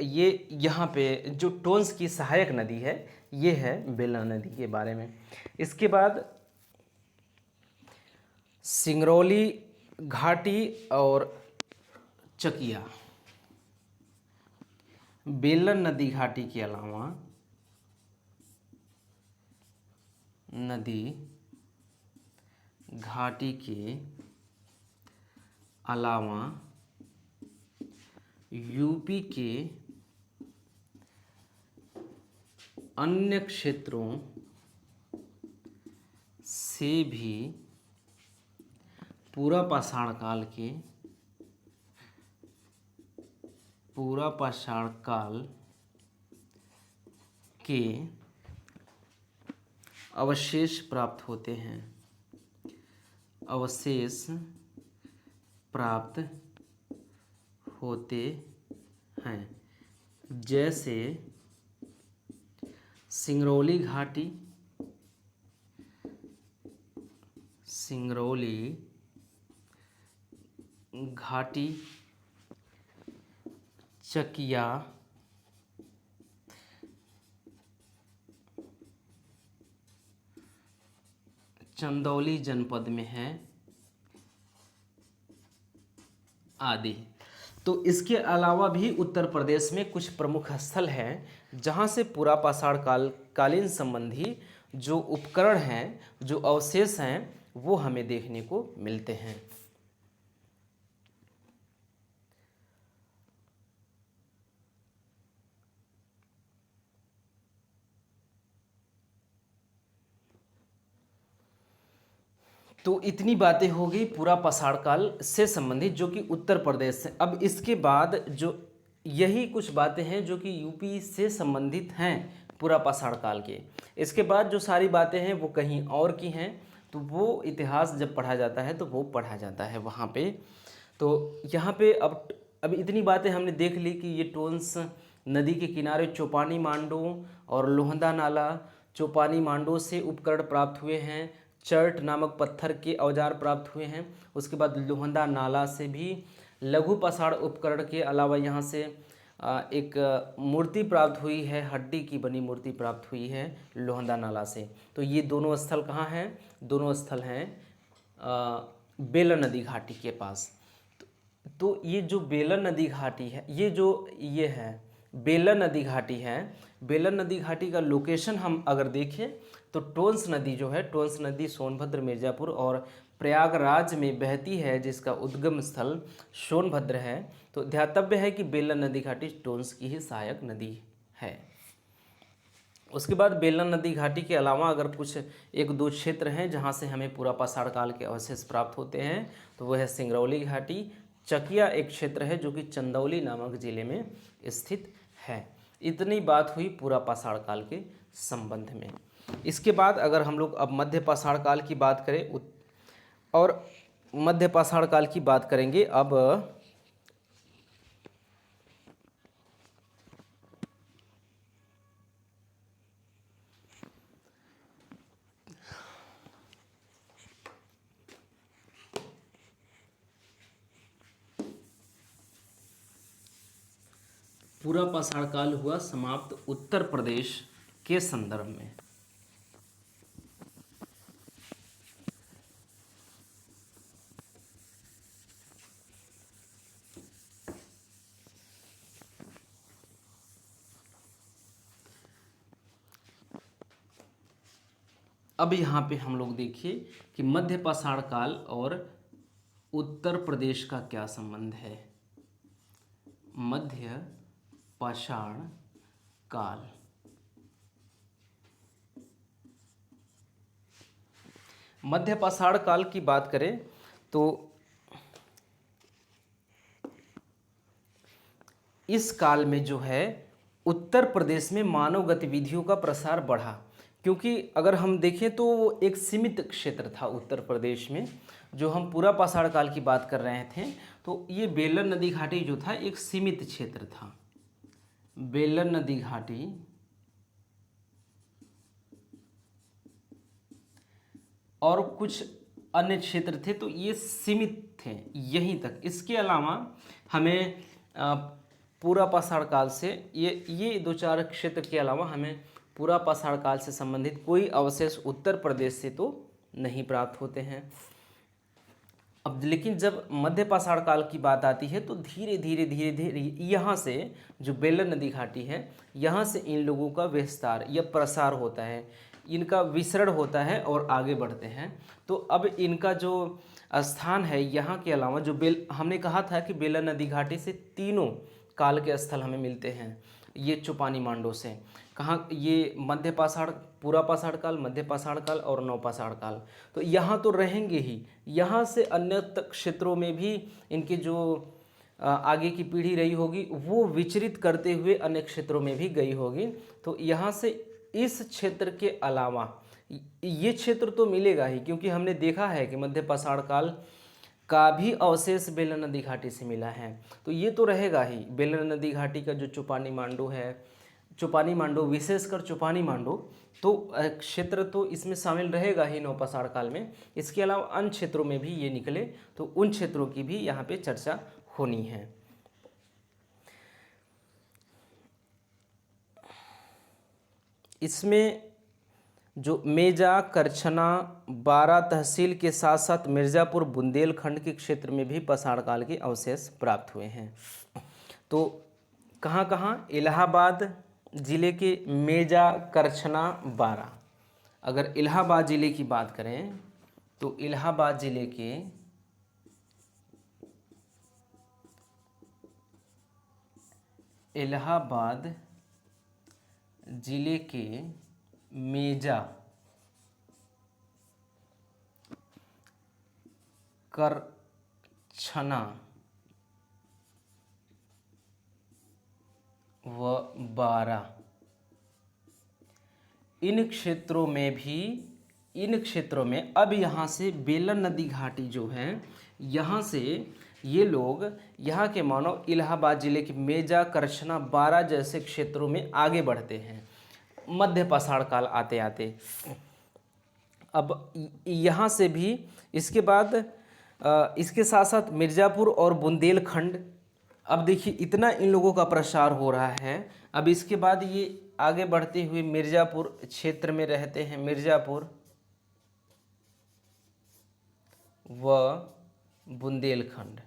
ये यहाँ पे जो टोंस की सहायक नदी है, ये है बेलन नदी के बारे में। इसके बाद सिंगरौली घाटी और चकिया। बेलन नदी घाटी के अलावा यूपी के अन्य क्षेत्रों से भी पूरा पाषाण काल के अवशेष प्राप्त होते हैं, जैसे सिंगरौली घाटी, चकिया, चंदौली जनपद में है आदि। तो इसके अलावा भी उत्तर प्रदेश में कुछ प्रमुख स्थल हैं जहाँ से पूरा पाषाण कालीन संबंधी जो उपकरण हैं, जो अवशेष हैं, वो हमें देखने को मिलते हैं। तो इतनी बातें हो गई पूरा पाषाण काल से संबंधित, जो कि उत्तर प्रदेश से। अब इसके बाद जो यही कुछ बातें हैं जो कि यूपी से संबंधित हैं पूरा पाषाण काल के। इसके बाद जो सारी बातें हैं वो कहीं और की हैं, तो वो इतिहास जब पढ़ा जाता है तो वो पढ़ा जाता है वहाँ पे। तो यहाँ पे अब इतनी बातें हमने देख ली कि ये टोंस नदी के किनारे चौपानी मांडो और लोहंदा नाला, चौपानी मांडो से उपकरण प्राप्त हुए हैं, चर्ट नामक पत्थर के औजार प्राप्त हुए हैं। उसके बाद लोहंदा नाला से भी लघु पाषाण उपकरण के अलावा यहाँ से एक मूर्ति प्राप्त हुई है, हड्डी की बनी मूर्ति प्राप्त हुई है लोहंदा नाला से। तो ये दोनों स्थल कहाँ हैं? दोनों स्थल हैं बेलन नदी घाटी के पास। तो ये जो बेलन नदी घाटी है, ये है बेलन नदी घाटी है। बेलन नदी घाटी का लोकेशन हम अगर देखें तो टोंस नदी जो है, टोंस नदी सोनभद्र, मिर्ज़ापुर और प्रयागराज में बहती है, जिसका उद्गम स्थल सोनभद्र है। तो ध्यातव्य है कि बेलन नदी घाटी टोंस की ही सहायक नदी है। उसके बाद बेलन नदी घाटी के अलावा अगर कुछ एक दो क्षेत्र हैं जहाँ से हमें पूरा पाषाण काल के अवशेष प्राप्त होते हैं, तो वह है सिंगरौली घाटी, चकिया एक क्षेत्र है जो कि चंदौली नामक जिले में स्थित है। इतनी बात हुई पूरा पाषाण काल के संबंध में। इसके बाद अगर हम लोग अब मध्य पाषाण काल की बात करें और मध्य पाषाण काल की बात करेंगे अब। पूरा पाषाण काल हुआ समाप्त उत्तर प्रदेश के संदर्भ में। अब यहाँ पे हम लोग देखिए कि मध्य पाषाण काल और उत्तर प्रदेश का क्या संबंध है। मध्य पाषाण काल, मध्य पाषाण काल की बात करें तो इस काल में जो है उत्तर प्रदेश में मानव गतिविधियों का प्रसार बढ़ा, क्योंकि अगर हम देखें तो वो एक सीमित क्षेत्र था उत्तर प्रदेश में। जो हम पूरा पाषाण काल की बात कर रहे थे तो ये बेलन नदी घाटी जो था एक सीमित क्षेत्र था। बेलन नदी घाटी और कुछ अन्य क्षेत्र थे, तो ये सीमित थे यहीं तक। इसके अलावा हमें पूरा पाषाण काल से ये दो चार क्षेत्र के अलावा हमें पूरा पाषाण काल से संबंधित कोई अवशेष उत्तर प्रदेश से तो नहीं प्राप्त होते हैं। अब लेकिन जब मध्य पाषाण काल की बात आती है तो धीरे धीरे यहाँ से जो बेलन नदी घाटी है यहाँ से इन लोगों का विस्तार या प्रसार होता है, इनका विसरण होता है और आगे बढ़ते हैं। तो अब इनका जो स्थान है यहाँ के अलावा जो हमने कहा था कि बेलन नदी घाटी से तीनों काल के स्थल हमें मिलते हैं। ये चुपानी मांडो से कहाँ, ये मध्य पाषाण, पूरा पाषाण काल, मध्य पाषाण काल और नवपाषाण काल, तो यहाँ तो रहेंगे ही। यहाँ से अन्य क्षेत्रों में भी इनके जो आगे की पीढ़ी रही होगी वो विचरित करते हुए अन्य क्षेत्रों में भी गई होगी। तो यहाँ से इस क्षेत्र के अलावा ये क्षेत्र तो मिलेगा ही, क्योंकि हमने देखा है कि मध्य पाषाण काल का भी अवशेष बेलन नदी घाटी से मिला है, तो ये तो रहेगा ही। बेलन नदी घाटी का जो चुपानी मांडो है, चुपानी मांडो, विशेषकर चुपानी मांडो तो क्षेत्र तो इसमें शामिल रहेगा ही नवपाषाण काल में। इसके अलावा अन्य क्षेत्रों में भी ये निकले तो उन क्षेत्रों की भी यहाँ पे चर्चा होनी है। इसमें जो मेजा, करछना, बारा तहसील के साथ साथ मिर्ज़ापुर, बुंदेलखंड के क्षेत्र में भी पाषाण काल के अवशेष प्राप्त हुए हैं। तो कहाँ कहाँ? इलाहाबाद ज़िले के मेजा, करछना, बारा। अगर इलाहाबाद ज़िले की बात करें तो इलाहाबाद ज़िले के मेजा, करछना व बारा, इन क्षेत्रों में अब यहाँ से बेलन नदी घाटी जो है यहाँ से ये लोग यहाँ के मानव इलाहाबाद ज़िले के मेजा, करछना, बारा जैसे क्षेत्रों में आगे बढ़ते हैं मध्य पाषाण काल आते आते। अब यहाँ से भी इसके बाद इसके साथ साथ मिर्ज़ापुर और बुंदेलखंड, अब देखिए इतना इन लोगों का प्रसार हो रहा है। अब इसके बाद ये आगे बढ़ते हुए मिर्ज़ापुर क्षेत्र में रहते हैं, मिर्ज़ापुर व बुंदेलखंड।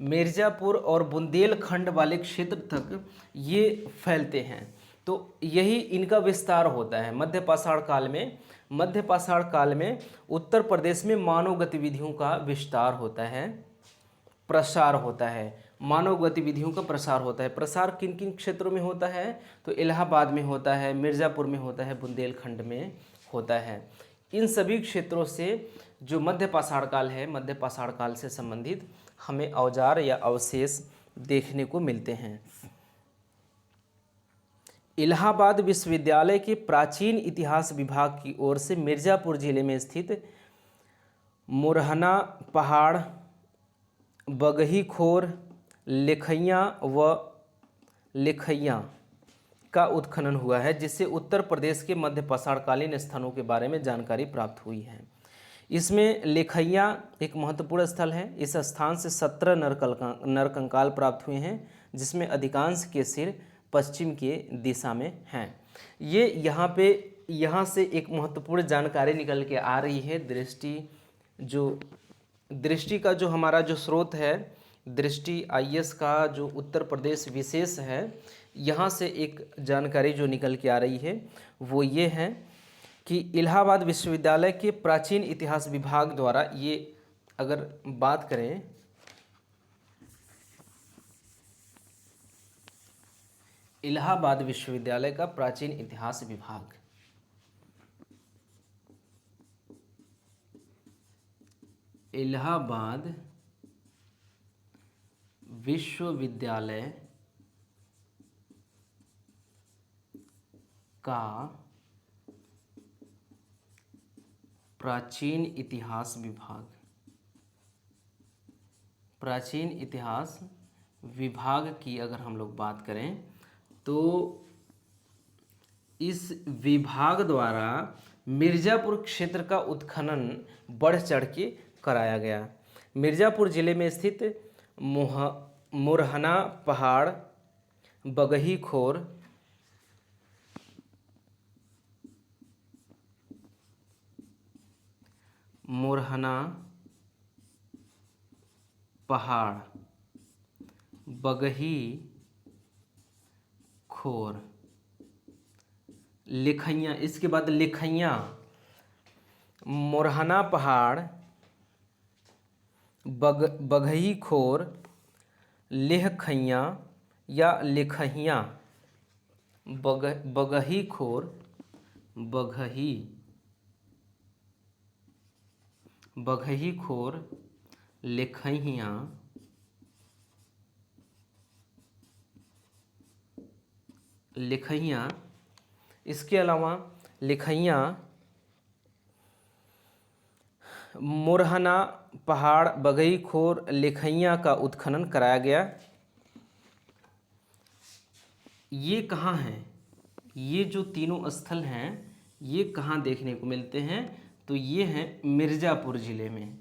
मिर्ज़ापुर और बुंदेलखंड वाले क्षेत्र तक ये फैलते हैं, तो यही इनका विस्तार होता है मध्य पाषाण काल में। मध्य पाषाण काल में उत्तर प्रदेश में मानव गतिविधियों का विस्तार होता है, प्रसार होता है, मानव गतिविधियों का प्रसार होता है। प्रसार किन किन क्षेत्रों में होता है? तो इलाहाबाद में होता है, मिर्ज़ापुर में होता है, बुंदेलखंड में होता है। इन सभी क्षेत्रों से जो मध्य पाषाण काल है, मध्य पाषाण काल से संबंधित हमें औजार या अवशेष देखने को मिलते हैं। इलाहाबाद विश्वविद्यालय के प्राचीन इतिहास विभाग की ओर से मिर्ज़ापुर जिले में स्थित मुरहना पहाड़, बगही खोर, लेखैया का उत्खनन हुआ है, जिससे उत्तर प्रदेश के मध्य पाषाणकालीन स्थानों के बारे में जानकारी प्राप्त हुई है। इसमें लेखैया एक महत्वपूर्ण स्थल है। इस स्थान से 17 नरकंकाल प्राप्त हुए हैं, जिसमें अधिकांश के सिर पश्चिम के दिशा में हैं। ये यहाँ से एक महत्वपूर्ण जानकारी निकल के आ रही है। दृष्टि का जो हमारा जो स्रोत है, दृष्टि आईएएस का जो उत्तर प्रदेश विशेष है, यहाँ से एक जानकारी जो निकल के आ रही है वो ये है कि इलाहाबाद विश्वविद्यालय के प्राचीन इतिहास विभाग द्वारा, ये अगर बात करें इलाहाबाद विश्वविद्यालय का प्राचीन इतिहास विभाग, इलाहाबाद विश्वविद्यालय का प्राचीन इतिहास विभाग, प्राचीन इतिहास विभाग की अगर हम लोग बात करें तो इस विभाग द्वारा मिर्ज़ापुर क्षेत्र का उत्खनन बढ़ चढ़ के कराया गया। मिर्ज़ापुर जिले में स्थित मुरहना पहाड़, बगही खोर, मुरहना पहाड़, बगही खोर, लेखैया, इसके बाद लेखैया, मुरहना पहाड़, बगही खोर, लेखैया या लेखैया, बगही खोर, बगही खोर, लेखैया, इसके अलावा लेखैया, मुरहना पहाड़, बगही खोर, लेखैया का उत्खनन कराया गया। ये कहाँ हैं? ये जो तीनों स्थल हैं ये कहाँ देखने को मिलते हैं? तो ये हैं मिर्ज़ापुर जिले में,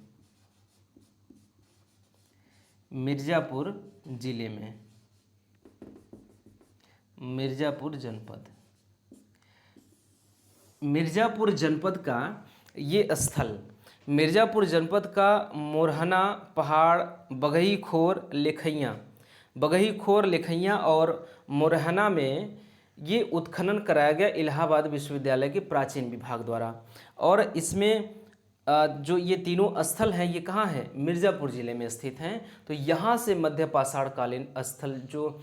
मिर्ज़ापुर जिले में, मिर्ज़ापुर जनपद, मिर्ज़ापुर जनपद का ये स्थल, मिर्ज़ापुर जनपद का मुरहना पहाड़, बगही खोर, लेखैया, बगही खोर, लेखैया और मुरहना में ये उत्खनन कराया गया इलाहाबाद विश्वविद्यालय के प्राचीन विभाग द्वारा। और इसमें जो ये तीनों स्थल हैं ये कहाँ हैं? मिर्ज़ापुर जिले में स्थित हैं। तो यहाँ से मध्य पाषाणकालीन स्थल जो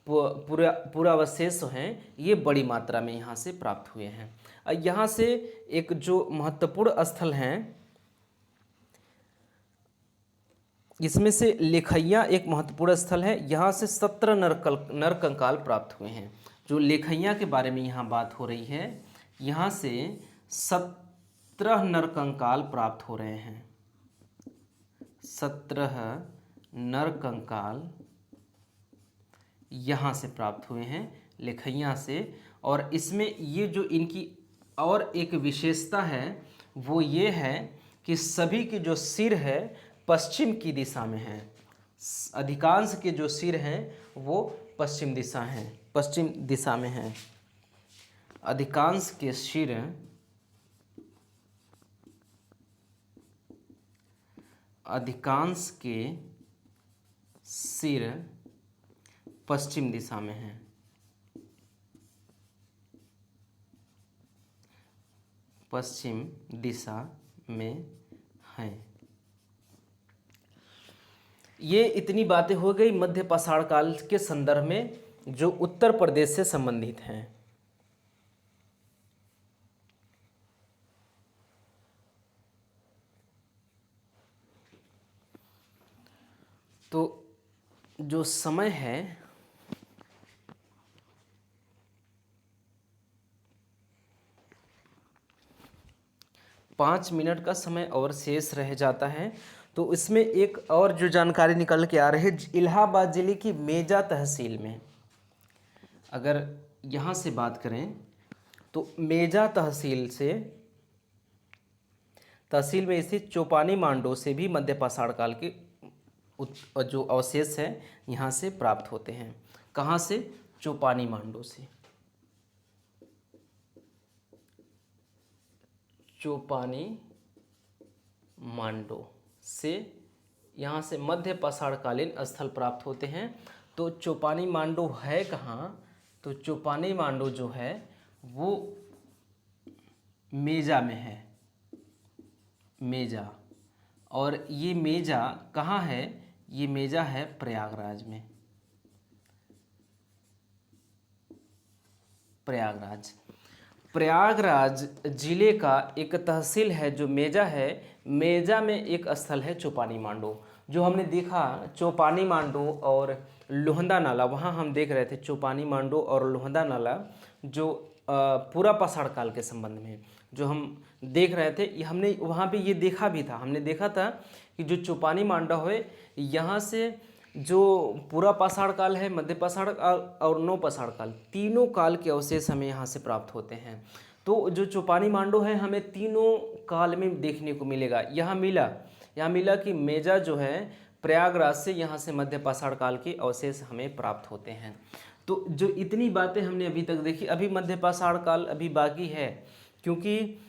पुरावशेष हैं ये बड़ी मात्रा में यहाँ से प्राप्त हुए हैं। यहाँ से एक जो महत्वपूर्ण स्थल हैं इसमें से लेखैया एक महत्वपूर्ण स्थल है। यहाँ से 17 नरकंकाल प्राप्त हुए हैं। जो लेखैया के बारे में यहाँ बात हो रही है, यहाँ से 17 नरकंकाल प्राप्त हो रहे हैं, 17 नरकंकाल यहाँ से प्राप्त हुए हैं लेखैया से। और इसमें ये जो इनकी और एक विशेषता है वो ये है कि सभी के जो सिर है पश्चिम की दिशा में हैं। अधिकांश के जो सिर हैं वो पश्चिम दिशा में हैं। अधिकांश के सिर पश्चिम दिशा में हैं। पश्चिम दिशा में हैं। ये इतनी बातें हो गई मध्य पाषाण काल के संदर्भ में जो उत्तर प्रदेश से संबंधित हैं। तो जो समय है 5 मिनट का समय और शेष रह जाता है। तो इसमें एक और जो जानकारी निकल के आ रही है, इलाहाबाद ज़िले की मेजा तहसील में, अगर यहाँ से बात करें तो मेजा तहसील में स्थित चौपानी मांडो से भी मध्य पाषाण काल के जो अवशेष हैं यहाँ से प्राप्त होते हैं। कहाँ से? चौपानी मांडो से। चौपानी मांडो से यहाँ से मध्य पाषाणकालीन स्थल प्राप्त होते हैं। तो चौपानी मांडो है कहाँ? तो चौपानी मांडो जो है वो मेजा में है, मेजा। और ये मेजा कहाँ है? ये मेजा है प्रयागराज में, प्रयागराज जिले का एक तहसील है जो मेजा है। मेजा में एक स्थल है चौपानी मांडो, जो हमने देखा चौपानी मांडो और लोहंदा नाला, वहाँ हम देख रहे थे चौपानी मांडो और लोहंदा नाला जो पूरा पाषाण काल के संबंध में जो हम देख रहे थे। हमने वहाँ पे ये देखा भी था, हमने देखा था कि जो चौपानी मांडो है यहाँ से जो पूरा पाषाण काल है, मध्य पाषाण काल और नव पाषाण काल, तीनों काल के अवशेष हमें यहाँ से प्राप्त होते हैं। तो जो चौपानी मांडो है हमें तीनों काल में देखने को मिलेगा। यहाँ मिला कि मेजा जो है प्रयागराज से, यहाँ से मध्य पाषाण काल के अवशेष हमें प्राप्त होते हैं। तो जो इतनी बातें हमने अभी तक देखी, अभी मध्य पाषाण काल अभी बाकी है, क्योंकि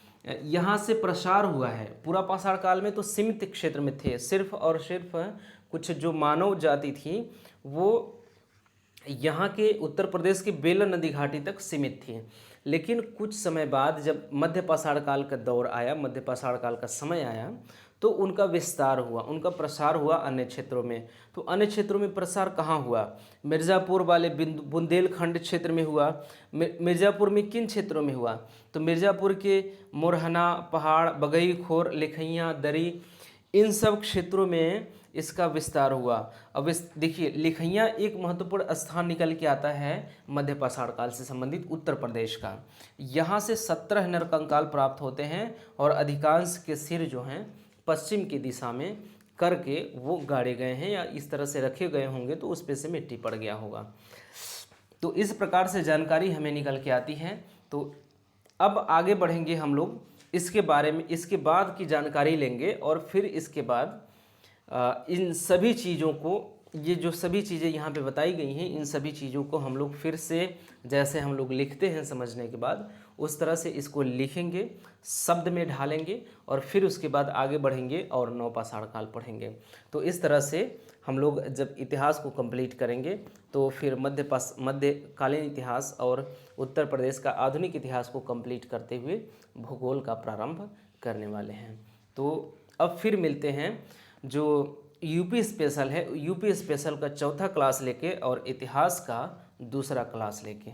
यहाँ से प्रसार हुआ है। पूरा पाषाण काल में तो सीमित क्षेत्र में थे, सिर्फ और सिर्फ कुछ जो मानव जाति थी वो यहाँ के उत्तर प्रदेश के बेलन नदी घाटी तक सीमित थी। लेकिन कुछ समय बाद जब मध्य पाषाण काल का दौर आया, मध्य पाषाण काल का समय आया, तो उनका विस्तार हुआ, उनका प्रसार हुआ अन्य क्षेत्रों में। तो अन्य क्षेत्रों में प्रसार कहाँ हुआ? मिर्ज़ापुर वाले बुंदेलखंड क्षेत्र में हुआ। मिर्ज़ापुर में किन क्षेत्रों में हुआ? तो मिर्ज़ापुर के मोरहना पहाड़, बगई खोर, लिखैया, दरी, इन सब क्षेत्रों में इसका विस्तार हुआ। अब देखिए लिखैया एक महत्वपूर्ण स्थान निकल के आता है मध्य पाषाण काल से संबंधित उत्तर प्रदेश का। यहाँ से 17 नरकंकाल प्राप्त होते हैं और अधिकांश के सिर जो हैं पश्चिम की दिशा में करके वो गाड़े गए हैं या इस तरह से रखे गए होंगे, तो उस पे से मिट्टी पड़ गया होगा। तो इस प्रकार से जानकारी हमें निकल के आती है। तो अब आगे बढ़ेंगे हम लोग इसके बारे में, इसके बाद की जानकारी लेंगे और फिर इसके बाद इन सभी चीज़ों को, ये जो सभी चीज़ें यहाँ पे बताई गई हैं, इन सभी चीज़ों को हम लोग फिर से जैसे हम लोग लिखते हैं समझने के बाद, उस तरह से इसको लिखेंगे, शब्द में ढालेंगे और फिर उसके बाद आगे बढ़ेंगे और नव पाषाण काल पढ़ेंगे। तो इस तरह से हम लोग जब इतिहास को कंप्लीट करेंगे तो फिर मध्यकालीन इतिहास और उत्तर प्रदेश का आधुनिक इतिहास को कंप्लीट करते हुए भूगोल का प्रारंभ करने वाले हैं। तो अब फिर मिलते हैं जो यूपी स्पेशल है, यूपी स्पेशल का चौथा क्लास लेके और इतिहास का दूसरा क्लास लेके।